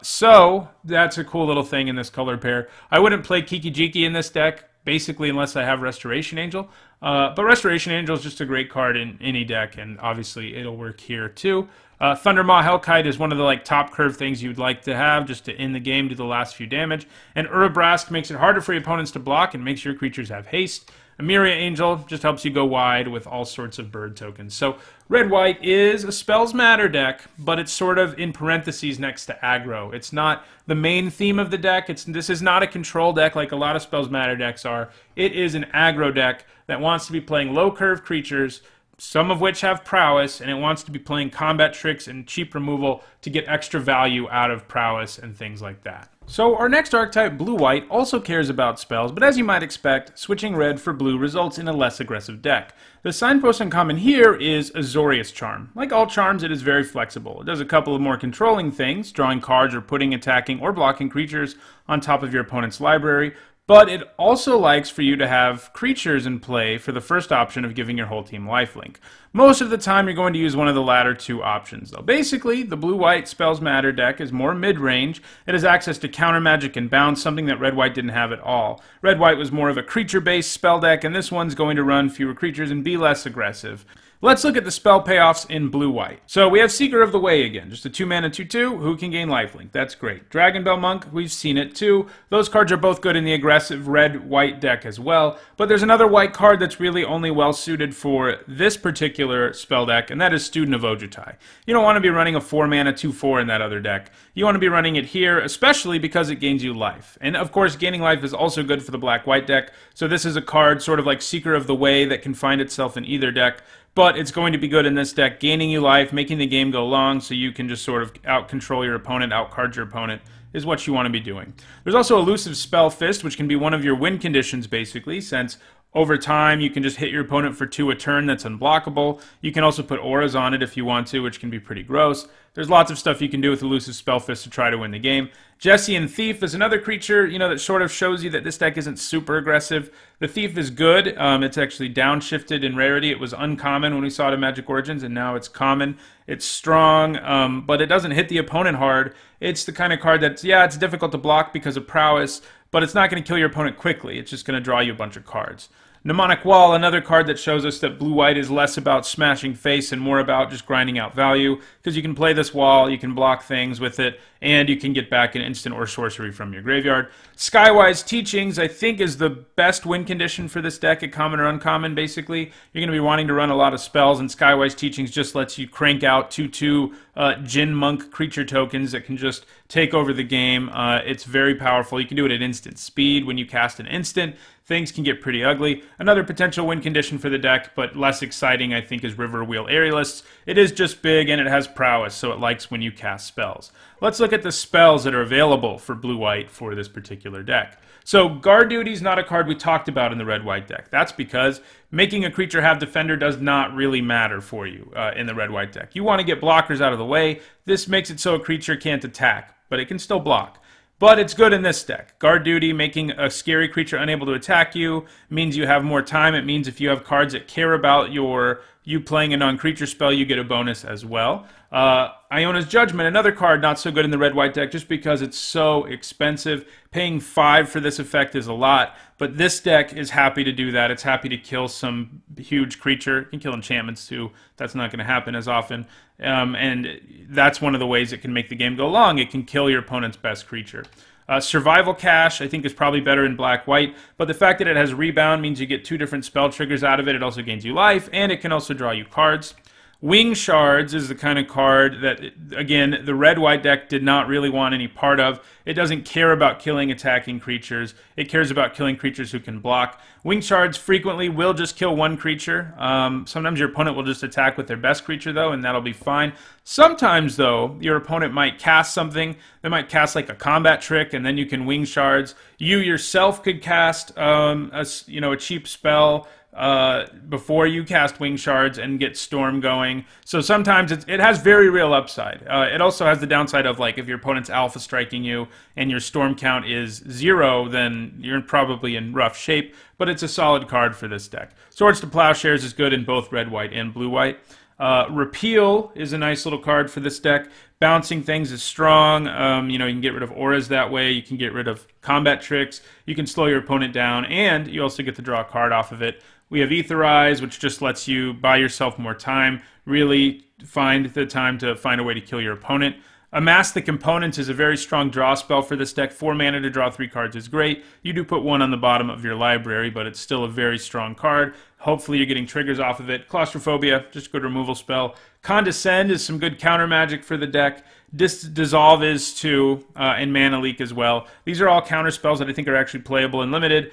So that's a cool little thing in this color pair. I wouldn't play Kiki-Jiki in this deck, basically, unless I have Restoration Angel. But Restoration Angel is just a great card in any deck, and obviously it'll work here too. Thundermaw Hellkite is one of the like top curve things you'd like to have just to end the game, do the last few damage. And Urabrask makes it harder for your opponents to block and makes your creatures have haste. Emiria Angel just helps you go wide with all sorts of bird tokens. So red-white is a Spells Matter deck, but it's sort of in parentheses next to aggro. It's not the main theme of the deck. This is not a control deck like a lot of Spells Matter decks are. It is an aggro deck that wants to be playing low-curve creatures, some of which have prowess, and it wants to be playing combat tricks and cheap removal to get extra value out of prowess and things like that. So our next archetype, blue-white, also cares about spells, but as you might expect, switching red for blue results in a less aggressive deck. The signpost uncommon here is Azorius Charm. Like all charms, it is very flexible. It does a couple of more controlling things, drawing cards or putting attacking or blocking creatures on top of your opponent's library, but it also likes for you to have creatures in play for the first option of giving your whole team lifelink. Most of the time you're going to use one of the latter two options though. Basically, the blue-white Spells Matter deck is more mid-range. It has access to counter magic and bounce, something that red-white didn't have at all. Red-white was more of a creature-based spell deck, and this one's going to run fewer creatures and be less aggressive. Let's look at the spell payoffs in blue-white. So we have Seeker of the Way again, just a 2-mana 2/2 who can gain lifelink. That's great. Dragonbell Monk, we've seen it too. Those cards are both good in the aggressive red-white deck as well. But there's another white card that's really only well-suited for this particular spell deck, and that is Student of Ojutai. You don't want to be running a 4-mana 2/4 in that other deck. You want to be running it here, especially because it gains you life. And of course, gaining life is also good for the black-white deck. So this is a card sort of like Seeker of the Way that can find itself in either deck. But it's going to be good in this deck, gaining you life, making the game go long so you can just sort of out-control your opponent, out-card your opponent, is what you want to be doing. There's also Elusive Spell Fist, which can be one of your win conditions, basically, since over time you can just hit your opponent for 2 a turn that's unblockable. You can also put auras on it if you want to, which can be pretty gross. There's lots of stuff you can do with Elusive Spell Fist to try to win the game. Jessian Thief is another creature, that sort of shows you that this deck isn't super aggressive. The Thief is good. It's actually downshifted in rarity. It was uncommon when we saw it in Magic Origins, and now it's common. It's strong, but it doesn't hit the opponent hard. It's the kind of card that's, it's difficult to block because of prowess, but it's not going to kill your opponent quickly. It's just going to draw you a bunch of cards. Mnemonic Wall, another card that shows us that blue-white is less about smashing face and more about just grinding out value, because you can play this wall, you can block things with it, and you can get back an instant or sorcery from your graveyard. Skywise Teachings, I think, is the best win condition for this deck at common or uncommon, basically. You're going to be wanting to run a lot of spells, and Skywise Teachings just lets you crank out 2/2 Jin Monk creature tokens that can just take over the game. It's very powerful. You can do it at instant speed when you cast an instant. Things can get pretty ugly. Another potential win condition for the deck, but less exciting, I think, is Riverwheel Aerialists. It is just big, and it has prowess, so it likes when you cast spells. Let's look at the spells that are available for blue-white for this particular deck. So, Guard Duty is not a card we talked about in the red-white deck. That's because making a creature have Defender does not really matter for you in the red-white deck. You want to get blockers out of the way. This makes it so a creature can't attack, but it can still block. But it's good in this deck. Guard Duty, making a scary creature unable to attack you, means you have more time. It means if you have cards that care about you playing a non-creature spell, you get a bonus as well. Iona's Judgment, another card not so good in the red-white deck just because it's so expensive. Paying 5 for this effect is a lot, but this deck is happy to do that. It's happy to kill some huge creature. It can kill enchantments too. That's not going to happen as often. And that's one of the ways it can make the game go long. It can kill your opponent's best creature. Survival Cache, I think, is probably better in black-white, but the fact that it has Rebound means you get 2 different spell triggers out of it. It also gains you life, and it can also draw you cards. Wing Shards is the kind of card that, again, the red-white deck did not really want any part of. It doesn't care about killing attacking creatures. It cares about killing creatures who can block. Wing Shards frequently will just kill one creature. Sometimes your opponent will just attack with their best creature, though, and that'll be fine. Sometimes, though, your opponent might cast something. They might cast, like, a combat trick, and then you can Wing Shards. You yourself could cast a cheap spell before you cast Wing Shards and get Storm going. So sometimes it has very real upside. It also has the downside of, like, if your opponent's alpha striking you and your Storm count is 0, then you're probably in rough shape, but it's a solid card for this deck. Swords to Plowshares is good in both red, white, and blue, white. Repeal is a nice little card for this deck. Bouncing things is strong. You can get rid of auras that way. You can get rid of combat tricks. You can slow your opponent down, and you also get to draw a card off of it. We have Aetherize, which just lets you buy yourself more time, really find the time to find a way to kill your opponent. Amass the Components is a very strong draw spell for this deck. 4 mana to draw 3 cards is great. You do put 1 on the bottom of your library, but it's still a very strong card. Hopefully you're getting triggers off of it. Claustrophobia, just a good removal spell. Condescend is some good counter magic for the deck. Dissolve is 2, and Mana Leak as well. These are all counter spells that I think are actually playable and limited.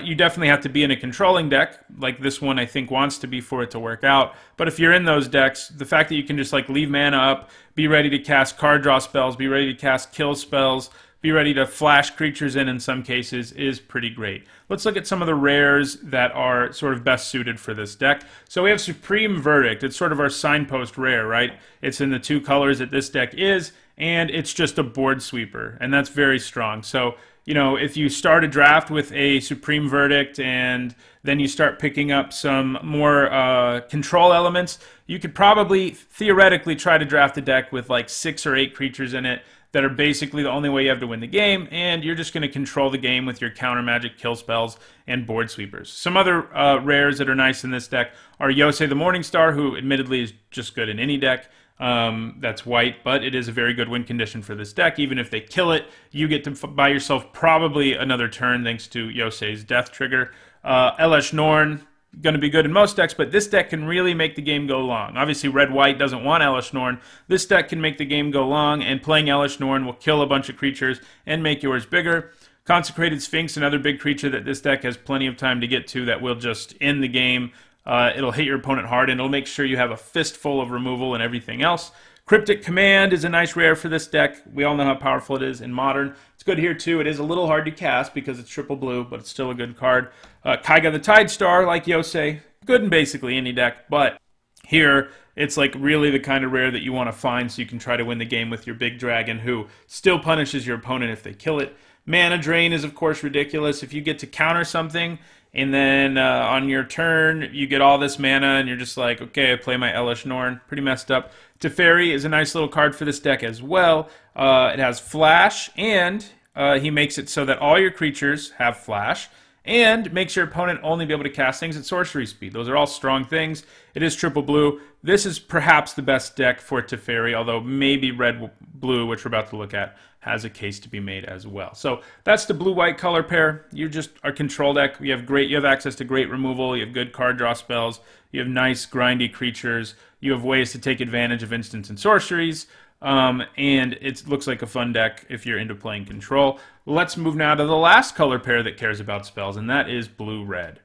You definitely have to be in a controlling deck, like this one I think wants to be for it to work out. But if you're in those decks, the fact that you can just like leave mana up, be ready to cast card draw spells, be ready to cast kill spells, be ready to flash creatures in some cases is pretty great. Let's look at some of the rares that are sort of best suited for this deck. So we have Supreme Verdict. It's sort of our signpost rare, right? It's in the 2 colors that this deck is, and it's just a board sweeper, and that's very strong. So, you know, if you start a draft with a Supreme Verdict and then you start picking up some more control elements, you could probably theoretically try to draft a deck with like 6 or 8 creatures in it that are basically the only way you have to win the game, and you're just going to control the game with your counter magic, kill spells, and board sweepers. Some other rares that are nice in this deck are Yosei the Morningstar, who admittedly is just good in any deck. That's white, but it is a very good win condition for this deck. Even if they kill it, you get to buy yourself probably another turn thanks to Yosei's death trigger. Elesh Norn, going to be good in most decks, but this deck can really make the game go long. Obviously, red-white doesn't want Elesh Norn. This deck can make the game go long, and playing Elesh Norn will kill a bunch of creatures and make yours bigger. Consecrated Sphinx, another big creature that this deck has plenty of time to get to that will just end the game. It'll hit your opponent hard, and it'll make sure you have a fistful of removal and everything else. Cryptic Command is a nice rare for this deck. We all know how powerful it is in Modern. It's good here too. It is a little hard to cast because it's triple blue, but it's still a good card. Kaiga the Tidestar, like Yosei, good in basically any deck, but here it's like really the kind of rare that you want to find so you can try to win the game with your big dragon who still punishes your opponent if they kill it. Mana Drain is of course ridiculous. If you get to counter something and then on your turn you get all this mana and you're just like, okay, I play my Elesh Norn, pretty messed up. Teferi is a nice little card for this deck as well. It has Flash, and he makes it so that all your creatures have Flash, and makes your opponent only be able to cast things at sorcery speed. Those are all strong things. It is triple blue. This is perhaps the best deck for Teferi, although maybe red-blue, which we're about to look at, has a case to be made as well. So that's the blue-white color pair. You just are control deck. You have access to great removal. You have good card draw spells. You have nice grindy creatures. You have ways to take advantage of instants and sorceries. And it looks like a fun deck if you're into playing control. Let's move now to the last color pair that cares about spells, and that is blue-red.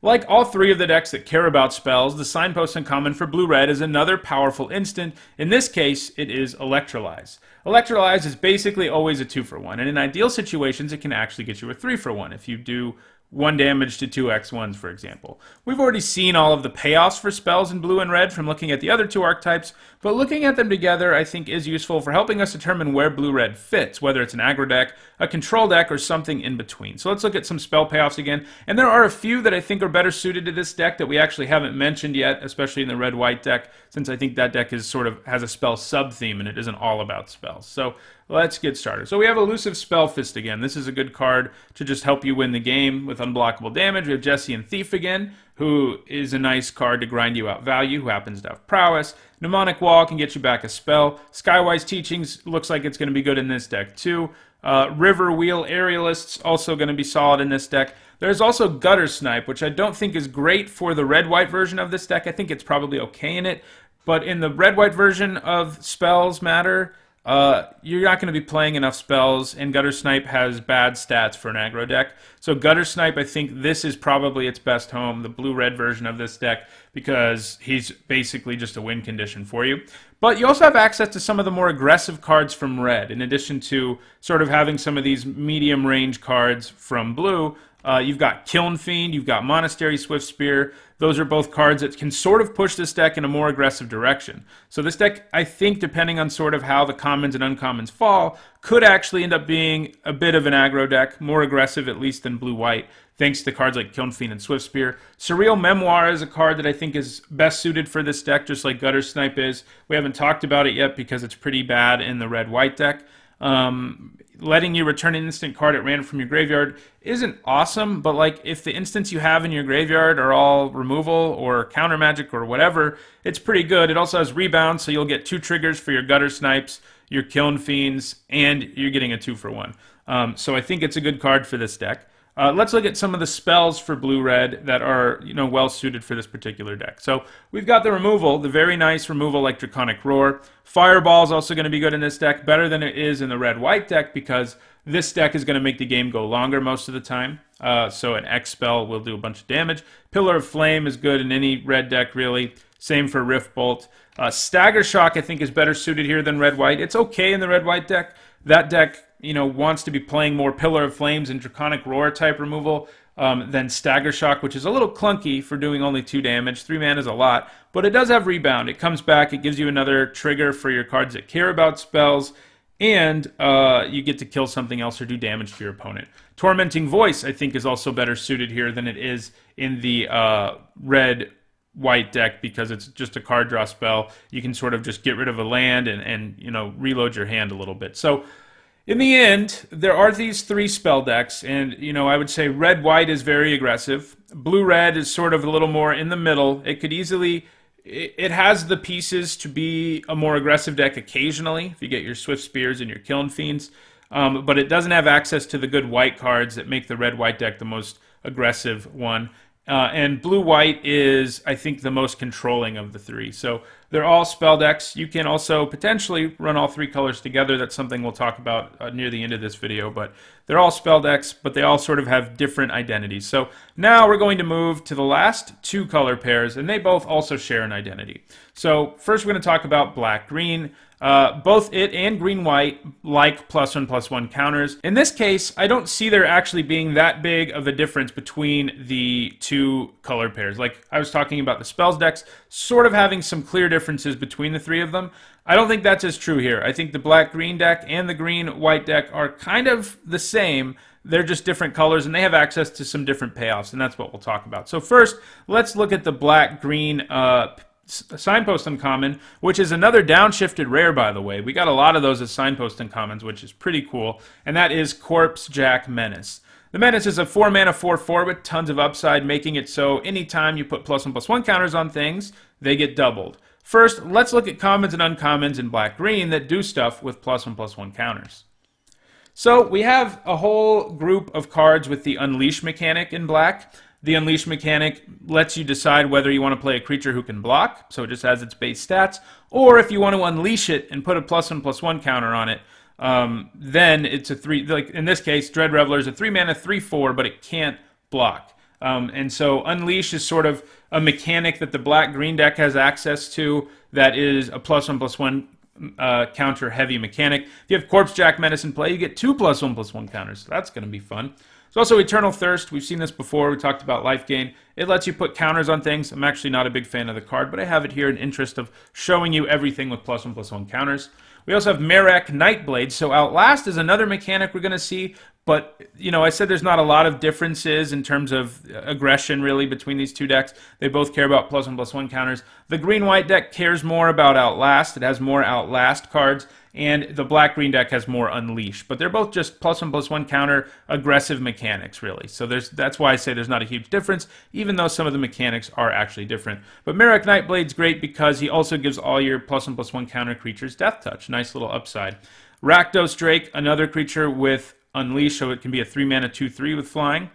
Like all 3 of the decks that care about spells, the Signpost Uncommon for blue-red is another powerful instant. In this case, it is Electrolyze. Electrolyze is basically always a 2-for-1, and in ideal situations, it can actually get you a 3-for-1 if you do 1 damage to 2x1s, for example. We've already seen all of the payoffs for spells in blue and red from looking at the other 2 archetypes, but looking at them together I think is useful for helping us determine where blue-red fits, whether it's an aggro deck, a control deck, or something in between. So let's look at some spell payoffs again, and there are a few that I think are better suited to this deck that we actually haven't mentioned yet, especially in the red-white deck, since I think that deck is sort of has a spell sub-theme and it isn't all about spells. So let's get started. So we have Elusive Spellfist again. This is a good card to just help you win the game with unblockable damage. We have Jesse and Thief again, who is a nice card to grind you out value, who happens to have prowess. Mnemonic Wall can get you back a spell. Skywise Teachings looks like it's going to be good in this deck too. River Wheel Aerialists also going to be solid in this deck. There's also Gutter Snipe, which I don't think is great for the red-white version of this deck. I think it's probably okay in it, but in the red-white version of Spells Matter, you're not going to be playing enough spells, and Gutter Snipe has bad stats for an aggro deck. So Gutter Snipe, I think this is probably its best home, the blue-red version of this deck, because he's basically just a win condition for you. But you also have access to some of the more aggressive cards from red, in addition to sort of having some of these medium-range cards from blue. You've got Kiln Fiend, you've got Monastery Swift Spear. Those are both cards that can sort of push this deck in a more aggressive direction. So this deck, I think, depending on sort of how the commons and uncommons fall, could actually end up being a bit of an aggro deck, more aggressive at least than blue-white, thanks to cards like Kiln Fiend and Swift Spear. Surreal Memoir is a card that I think is best suited for this deck, just like Gutter Snipe is. We haven't talked about it yet because it's pretty bad in the red-white deck. Letting you return an instant card at random from your graveyard isn't awesome, but like if the instants you have in your graveyard are all removal or counter magic or whatever, it's pretty good. It also has rebound, so you'll get 2 triggers for your Gutter Snipes, your Kiln Fiends, and you're getting a 2-for-1. So I think it's a good card for this deck. Let's look at some of the spells for blue-red that are, well suited for this particular deck. So we've got the removal, the very nice removal like Draconic Roar. Fireball is also going to be good in this deck, better than it is in the red-white deck, because this deck is going to make the game go longer most of the time. So an X spell will do a bunch of damage. Pillar of Flame is good in any red deck, really. Same for Rift Bolt. Stagger Shock, I think, is better suited here than red-white. It's okay in the red-white deck. That deck, wants to be playing more Pillar of Flames and Draconic Roar type removal than Stagger Shock, which is a little clunky for doing only 2 damage. 3 mana is a lot, but it does have Rebound. It comes back, it gives you another trigger for your cards that care about spells, and you get to kill something else or do damage to your opponent. Tormenting Voice, I think, is also better suited here than it is in the red-white deck, because it's just a card draw spell. You can sort of just get rid of a land and reload your hand a little bit. So in the end, there are these 3 spell decks, and I would say red-white is very aggressive. Blue-red is sort of a little more in the middle. It could easily, it has the pieces to be a more aggressive deck occasionally, if you get your Swift Spears and your Kiln Fiends, but it doesn't have access to the good white cards that make the red-white deck the most aggressive one. And blue-white is, I think, the most controlling of the 3. So they're all spell decks. You can also potentially run all 3 colors together. That's something we'll talk about near the end of this video. But they're all spell decks, but they all sort of have different identities. So now we're going to move to the last 2 color pairs, and they both also share an identity. So first we're going to talk about black-green. Both it and green-white like +1/+1 counters. In this case, I don't see there actually being that big of a difference between the 2 color pairs. Like I was talking about the spells decks, sort of having some clear differences between the 3 of them. I don't think that's as true here. I think the black-green deck and the green-white deck are kind of the same. They're just different colors, and they have access to some different payoffs, and that's what we'll talk about. So first, let's look at the black-green Signpost Uncommon, which is another downshifted rare, by the way. We got a lot of those as Signpost Uncommons, which is pretty cool, and that is Corpse Jack Menace. The Menace is a 4 mana 4/4 with tons of upside, making it so anytime you put +1/+1 counters on things, they get doubled. First, let's look at commons and uncommons in black-green that do stuff with +1/+1 counters. So we have a whole group of cards with the Unleash mechanic in black. The Unleash mechanic lets you decide whether you want to play a creature who can block, so it just has its base stats, or if you want to unleash it and put a +1/+1 counter on it, then it's a 3, like in this case, Dread Reveler is a 3 mana 3/4, but it can't block. And so Unleash is sort of a mechanic that the black-green deck has access to that is a +1/+1 counter heavy mechanic. If you have Corpse Jack Menace in play, you get 2 +1/+1 counters, so that's going to be fun. There's also Eternal Thirst. We've seen this before. We talked about Lifegain. It lets you put counters on things. I'm actually not a big fan of the card, but I have it here in interest of showing you everything with +1/+1 counters. We also have Merek Nightblade. So Outlast is another mechanic we're going to see, but I said there's not a lot of differences in terms of aggression really between these 2 decks. They both care about +1/+1 counters. The green-white deck cares more about Outlast. It has more Outlast cards, and the black-green deck has more Unleash. But they're both just +1/+1 counter aggressive mechanics, really. So that's why I say there's not a huge difference, even though some of the mechanics are actually different. But Merek Nightblade's great because he also gives all your +1/+1 counter creatures Death Touch. Nice little upside. Rakdos Drake, another creature with Unleash, so it can be a 3 mana 2/3 with flying.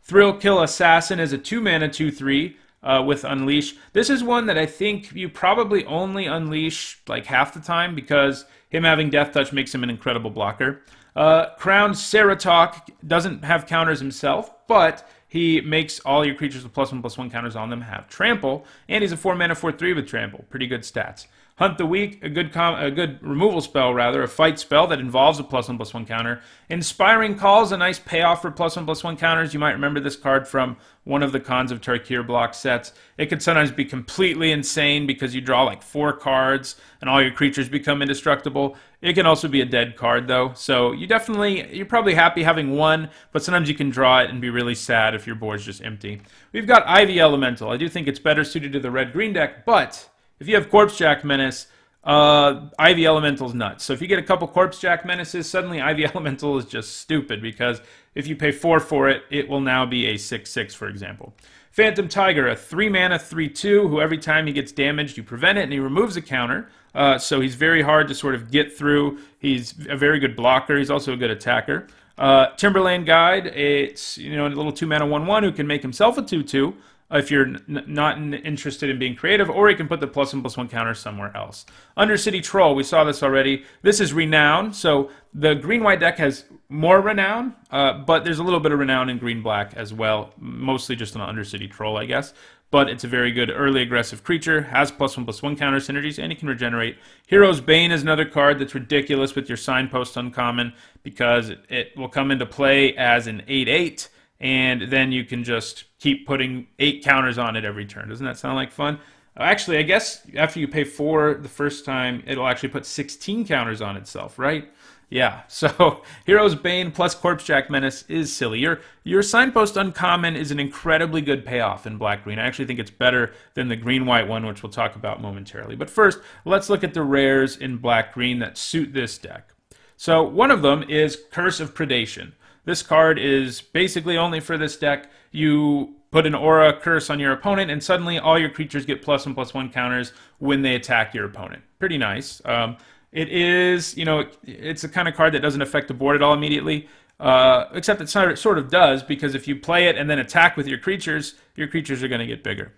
Thrill Kill Assassin is a 2 mana 2/3. With Unleash. This is one that I think you probably only unleash like half the time because him having Death Touch makes him an incredible blocker. Crowned Ceratok doesn't have counters himself, but he makes all your creatures with +1/+1 counters on them have Trample, and he's a 4 mana 4/3 with Trample. Pretty good stats. Hunt the Weak, a good removal spell, rather, a fight spell that involves a +1/+1 counter. Inspiring Call's a nice payoff for +1/+1 counters. You might remember this card from one of the Khans of Tarkir block sets. It could sometimes be completely insane because you draw like 4 cards and all your creatures become indestructible. It can also be a dead card, though. So you're probably happy having one, but sometimes you can draw it and be really sad if your board's just empty. We've got Ivy Elemental. I do think it's better suited to the red-green deck, but if you have Corpse Jack Menace, Ivy Elemental's nuts. So if you get a couple Corpse Jack Menaces, suddenly Ivy Elemental is just stupid because if you pay 4 for it, it will now be a 6/6, for example. Phantom Tiger, a 3 mana 3/2, who every time he gets damaged, you prevent it, and he removes a counter. So he's very hard to sort of get through. He's a very good blocker. He's also a good attacker. Timberlane Guide, it's a little 2-mana 1/1 who can make himself a 2/2 if you're not interested in being creative, or he can put the +1/+1 counter somewhere else. Undercity Troll, we saw this already. This is Renown, so the green-white deck has more Renown, but there's a little bit of Renown in green-black as well, mostly just an Undercity Troll, I guess. But it's a very good early aggressive creature, has +1/+1 counter synergies, and he can regenerate. Hero's Bane is another card that's ridiculous with your Signpost uncommon, because it will come into play as an 8/8, and then you can just keep putting 8 counters on it every turn. Doesn't that sound like fun? Actually, I guess after you pay 4 the first time, it'll actually put 16 counters on itself, right? Yeah, so Hero's Bane plus Corpsejack Menace is silly. Your Signpost uncommon is an incredibly good payoff in black-green. I actually think it's better than the green-white one, which we'll talk about momentarily. But first, let's look at the rares in black-green that suit this deck. So one of them is Curse of Predation. This card is basically only for this deck. You put an aura curse on your opponent, and suddenly all your creatures get +1/+1 counters when they attack your opponent. Pretty nice. It is, it's a kind of card that doesn't affect the board at all immediately, except it sort of does, because if you play it and then attack with your creatures are going to get bigger.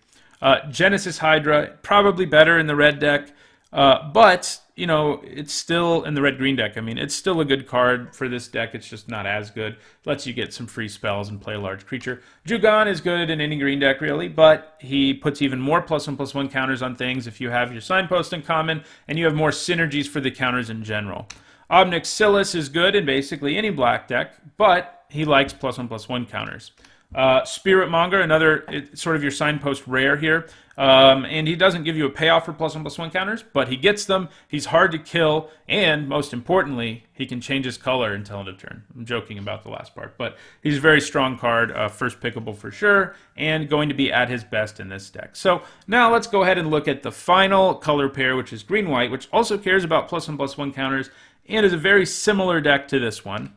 Genesis Hydra, probably better in the red deck, but it's still in the red-green deck. I mean, it's still a good card for this deck. It's just not as good. Lets you get some free spells and play a large creature. Jugon is good in any green deck, really, but he puts even more +1/+1 counters on things if you have your Signpost in common, and you have more synergies for the counters in general. Obnic Silas is good in basically any black deck, but he likes +1/+1 counters. Spiritmonger, another sort of your Signpost rare here. And he doesn't give you a payoff for +1/+1 counters, but he gets them. He's hard to kill, and most importantly, he can change his color until end of turn. I'm joking about the last part, but he's a very strong card, first pickable for sure, and going to be at his best in this deck. So now let's go ahead and look at the final color pair, which is green-white, which also cares about +1/+1 counters, and is a very similar deck to this one.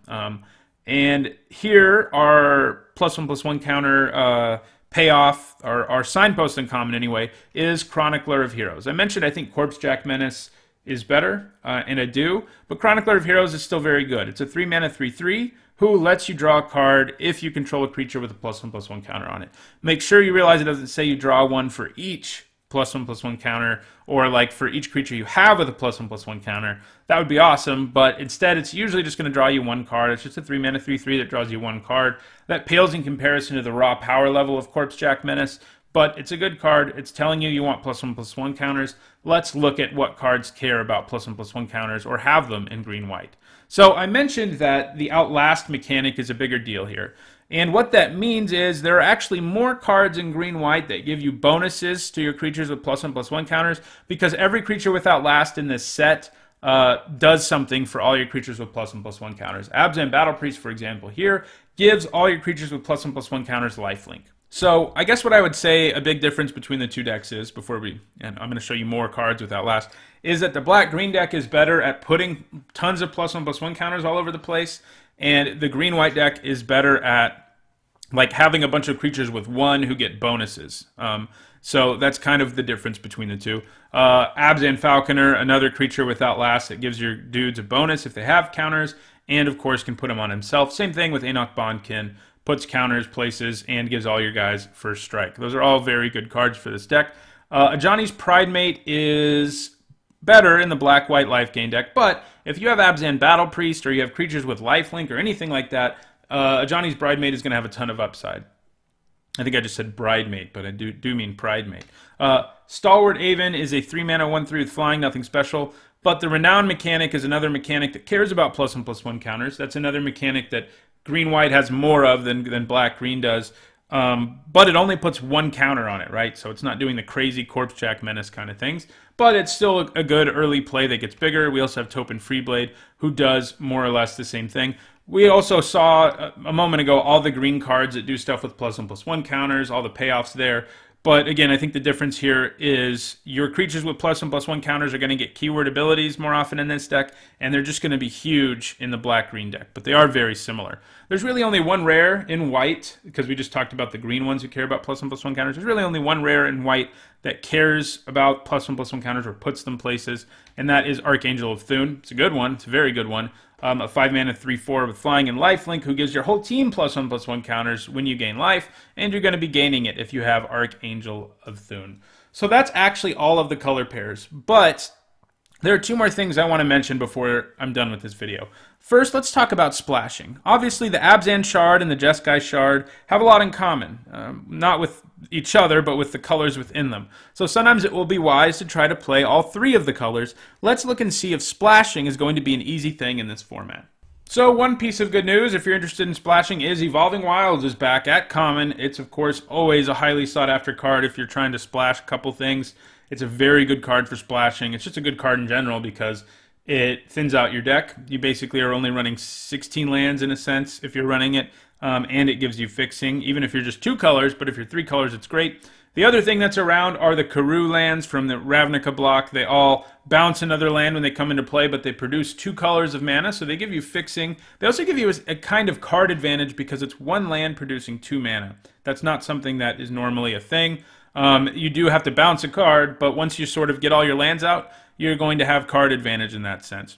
And here are +1/+1 counter payoff, or our Signpost in common anyway, is Chronicler of Heroes. I mentioned I think Corpsejack Menace is better, and I do, but Chronicler of Heroes is still very good. It's a 3-mana 3/3 who lets you draw a card if you control a creature with a +1/+1 counter on it. Make sure you realize it doesn't say you draw one for each +1/+1 counter, or like for each creature you have with a +1/+1 counter. That would be awesome, but instead it's usually just going to draw you one card. It's just a 3-mana 3/3 that draws you one card. That pales in comparison to the raw power level of Corpsejack Menace, but it's a good card. It's telling you want +1/+1 counters. Let's look at what cards care about +1/+1 counters or have them in green-white. So I mentioned that the Outlast mechanic is a bigger deal here. And what that means is there are actually more cards in green-white that give you bonuses to your creatures with +1/+1 counters, because every creature with Outlast in this set does something for all your creatures with +1/+1 counters. Abzan Battlepriest, for example, here gives all your creatures with +1/+1 counters lifelink. So I guess what I would say a big difference between the two decks is, and I'm going to show you more cards with Outlast, is that the black-green deck is better at putting tons of +1/+1 counters all over the place, and the green-white deck is better at like having a bunch of creatures with one who get bonuses. So that's kind of the difference between the two. Abzan Falconer, another creature with Outlast that gives your dudes a bonus if they have counters, and of course can put them on himself. Same thing with Enoch Bondkin, puts counters, places, and gives all your guys first strike. Those are all very good cards for this deck. Ajani's Pridemate is better in the black-white Lifegain deck, but if you have Abzan Battlepriest or you have creatures with lifelink or anything like that, Ajani's Bridemate is going to have a ton of upside. I think I just said Bridemate, but I do mean Pridemate. Stalwart Aven is a 3-mana 1/3 with flying, nothing special, but the Renown mechanic is another mechanic that cares about +1/+1 counters. That's another mechanic that green-white has more of than black-green does, but it only puts one counter on it, right? So it's not doing the crazy Corpsejack Menace kind of things, but it's still a good early play that gets bigger. We also have Topin Freeblade, who does more or less the same thing. We also saw a moment ago all the green cards that do stuff with +1/+1 counters, all the payoffs there. But again, I think the difference here is your creatures with +1/+1 counters are going to get keyword abilities more often in this deck, and they're just going to be huge in the black-green deck. But they are very similar. There's really only one rare in white, because we just talked about the green ones who care about +1/+1 counters. There's really only one rare in white that cares about +1/+1 counters or puts them places, and that is Archangel of Thune. It's a good one. It's a very good one. A 5-mana 3/4 with flying and lifelink who gives your whole team +1/+1 counters when you gain life, and you're going to be gaining it if you have Archangel of Thune. So that's actually all of the color pairs, but there are two more things I want to mention before I'm done with this video. First, let's talk about splashing. Obviously, the Abzan Shard and the Jeskai Shard have a lot in common. Not with each other, but with the colors within them. So sometimes it will be wise to try to play all three of the colors. Let's look and see if splashing is going to be an easy thing in this format. So one piece of good news, if you're interested in splashing, is Evolving Wilds is back at common. It's, of course, always a highly sought-after card if you're trying to splash a couple things. It's a very good card for splashing. It's just a good card in general because it thins out your deck. You basically are only running 16 lands in a sense if you're running it, and it gives you fixing, even if you're just 2 colors, but if you're 3 colors, it's great. The other thing that's around are the Karoo lands from the Ravnica block. They all bounce another land when they come into play, but they produce 2 colors of mana, so they give you fixing. They also give you a kind of card advantage because it's 1 land producing 2 mana. That's not something that is normally a thing. You do have to bounce a card, but once you sort of get all your lands out, you're going to have card advantage in that sense.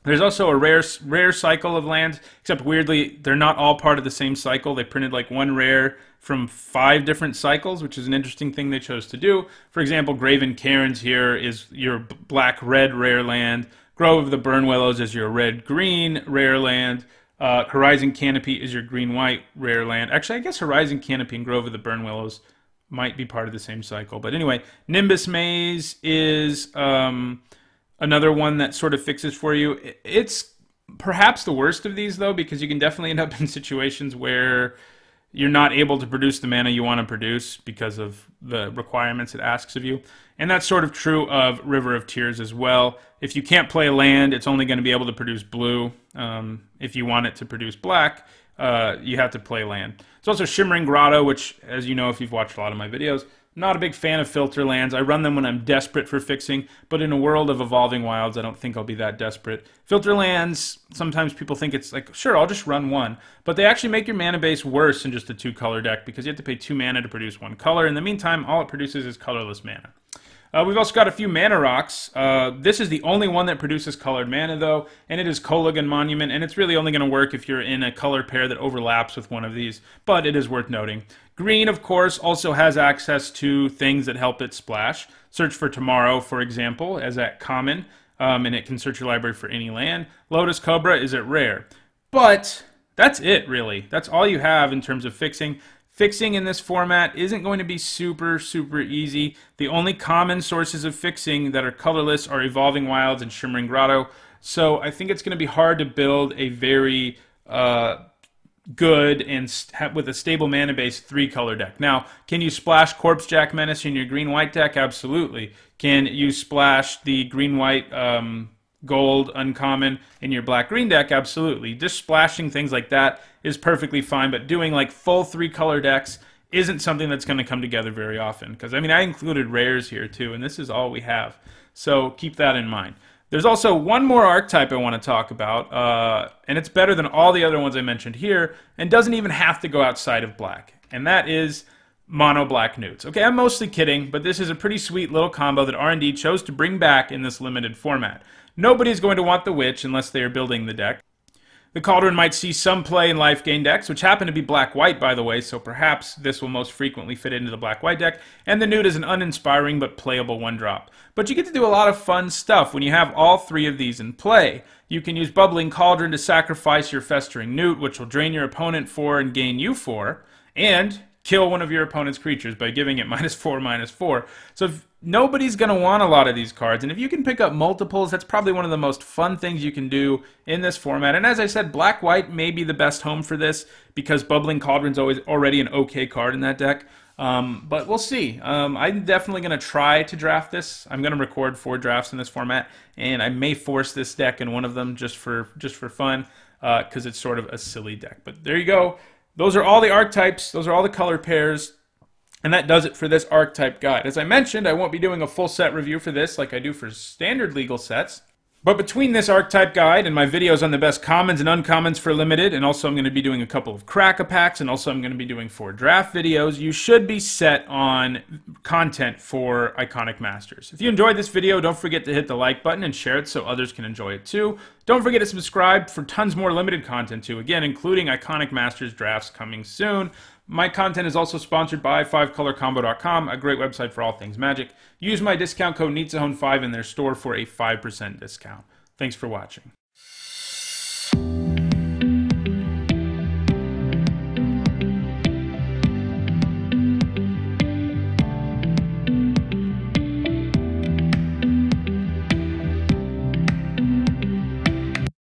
There's also a rare cycle of lands, except weirdly, they're not all part of the same cycle. They printed like 1 rare from 5 different cycles, which is an interesting thing they chose to do. For example, Graven Cairns here is your black-red rare land. Grove of the Burnwillows is your red-green rare land. Horizon Canopy is your green-white rare land. Actually, I guess Horizon Canopy and Grove of the Burnwillows might be part of the same cycle. But anyway, Nimbus Maze is another one that sort of fixes for you. It's perhaps the worst of these, though, because you can definitely end up in situations where you're not able to produce the mana you want to produce because of the requirements it asks of you. And that's sort of true of River of Tears as well. If you can't play a land, it's only going to be able to produce blue. If you want it to produce black, you have to play land. There's also Shimmering Grotto, which, as you know if you've watched a lot of my videos, not a big fan of filter lands. I run them when I'm desperate for fixing, but in a world of Evolving Wilds, I don't think I'll be that desperate. Filter lands, sometimes people think it's like, sure, I'll just run 1, but they actually make your mana base worse than just a 2-color deck because you have to pay 2 mana to produce 1 color. In the meantime, all it produces is colorless mana. We've also got a few mana rocks. This is the only one that produces colored mana, though, and it is Kolaghan Monument, and it's really only going to work if you're in a color pair that overlaps with one of these, but it is worth noting. Green, of course, also has access to things that help it splash. Search for Tomorrow, for example, as at common, and it can search your library for any land. Lotus Cobra is at rare. But that's it, really. That's all you have in terms of fixing. Fixing in this format isn't going to be super easy. The only common sources of fixing that are colorless are Evolving Wilds and Shimmering Grotto. So I think it's going to be hard to build a very good and with a stable mana base 3-color deck. Now, can you splash Corpsejack Menace in your green-white deck? Absolutely. Can you splash the green-white gold uncommon in your black-green deck? Absolutely. Just splashing things like that is perfectly fine, but doing like full 3-color decks isn't something that's going to come together very often. Because, I mean, I included rares here too, and this is all we have. So keep that in mind. There's also one more archetype I want to talk about, and it's better than all the other ones I mentioned here, and doesn't even have to go outside of black. And that is Mono Black Newts. Okay, I'm mostly kidding, but this is a pretty sweet little combo that R&D chose to bring back in this limited format. Nobody's going to want the Witch unless they are building the deck. The Cauldron might see some play in Lifegain decks, which happen to be black-white, by the way, so perhaps this will most frequently fit into the black-white deck. And the Newt is an uninspiring but playable 1-drop. But you get to do a lot of fun stuff when you have all 3 of these in play. You can use Bubbling Cauldron to sacrifice your Festering Newt, which will drain your opponent 4 and gain you 4, and kill one of your opponent's creatures by giving it -4/-4. So nobody's going to want a lot of these cards, and if you can pick up multiples, that's probably one of the most fun things you can do in this format. And as I said, black-white may be the best home for this because Bubbling Cauldron's already an okay card in that deck. But we'll see. I'm definitely going to try to draft this. I'm going to record 4 drafts in this format, and I may force this deck in one of them just for fun because it's sort of a silly deck. But there you go. Those are all the archetypes. Those are all the color pairs. And that does it for this archetype guide. As I mentioned, I won't be doing a full set review for this like I do for standard legal sets. But between this archetype guide and my videos on the best commons and uncommons for limited, and also I'm going to be doing a couple of crack-a-packs, and also I'm going to be doing 4 draft videos, you should be set on content for Iconic Masters. If you enjoyed this video, don't forget to hit the like button and share it so others can enjoy it too. Don't forget to subscribe for tons more limited content too, again, including Iconic Masters drafts coming soon. My content is also sponsored by 5colorcombo.com, a great website for all things Magic. Use my discount code NEATZone5 in their store for a 5% discount. Thanks for watching.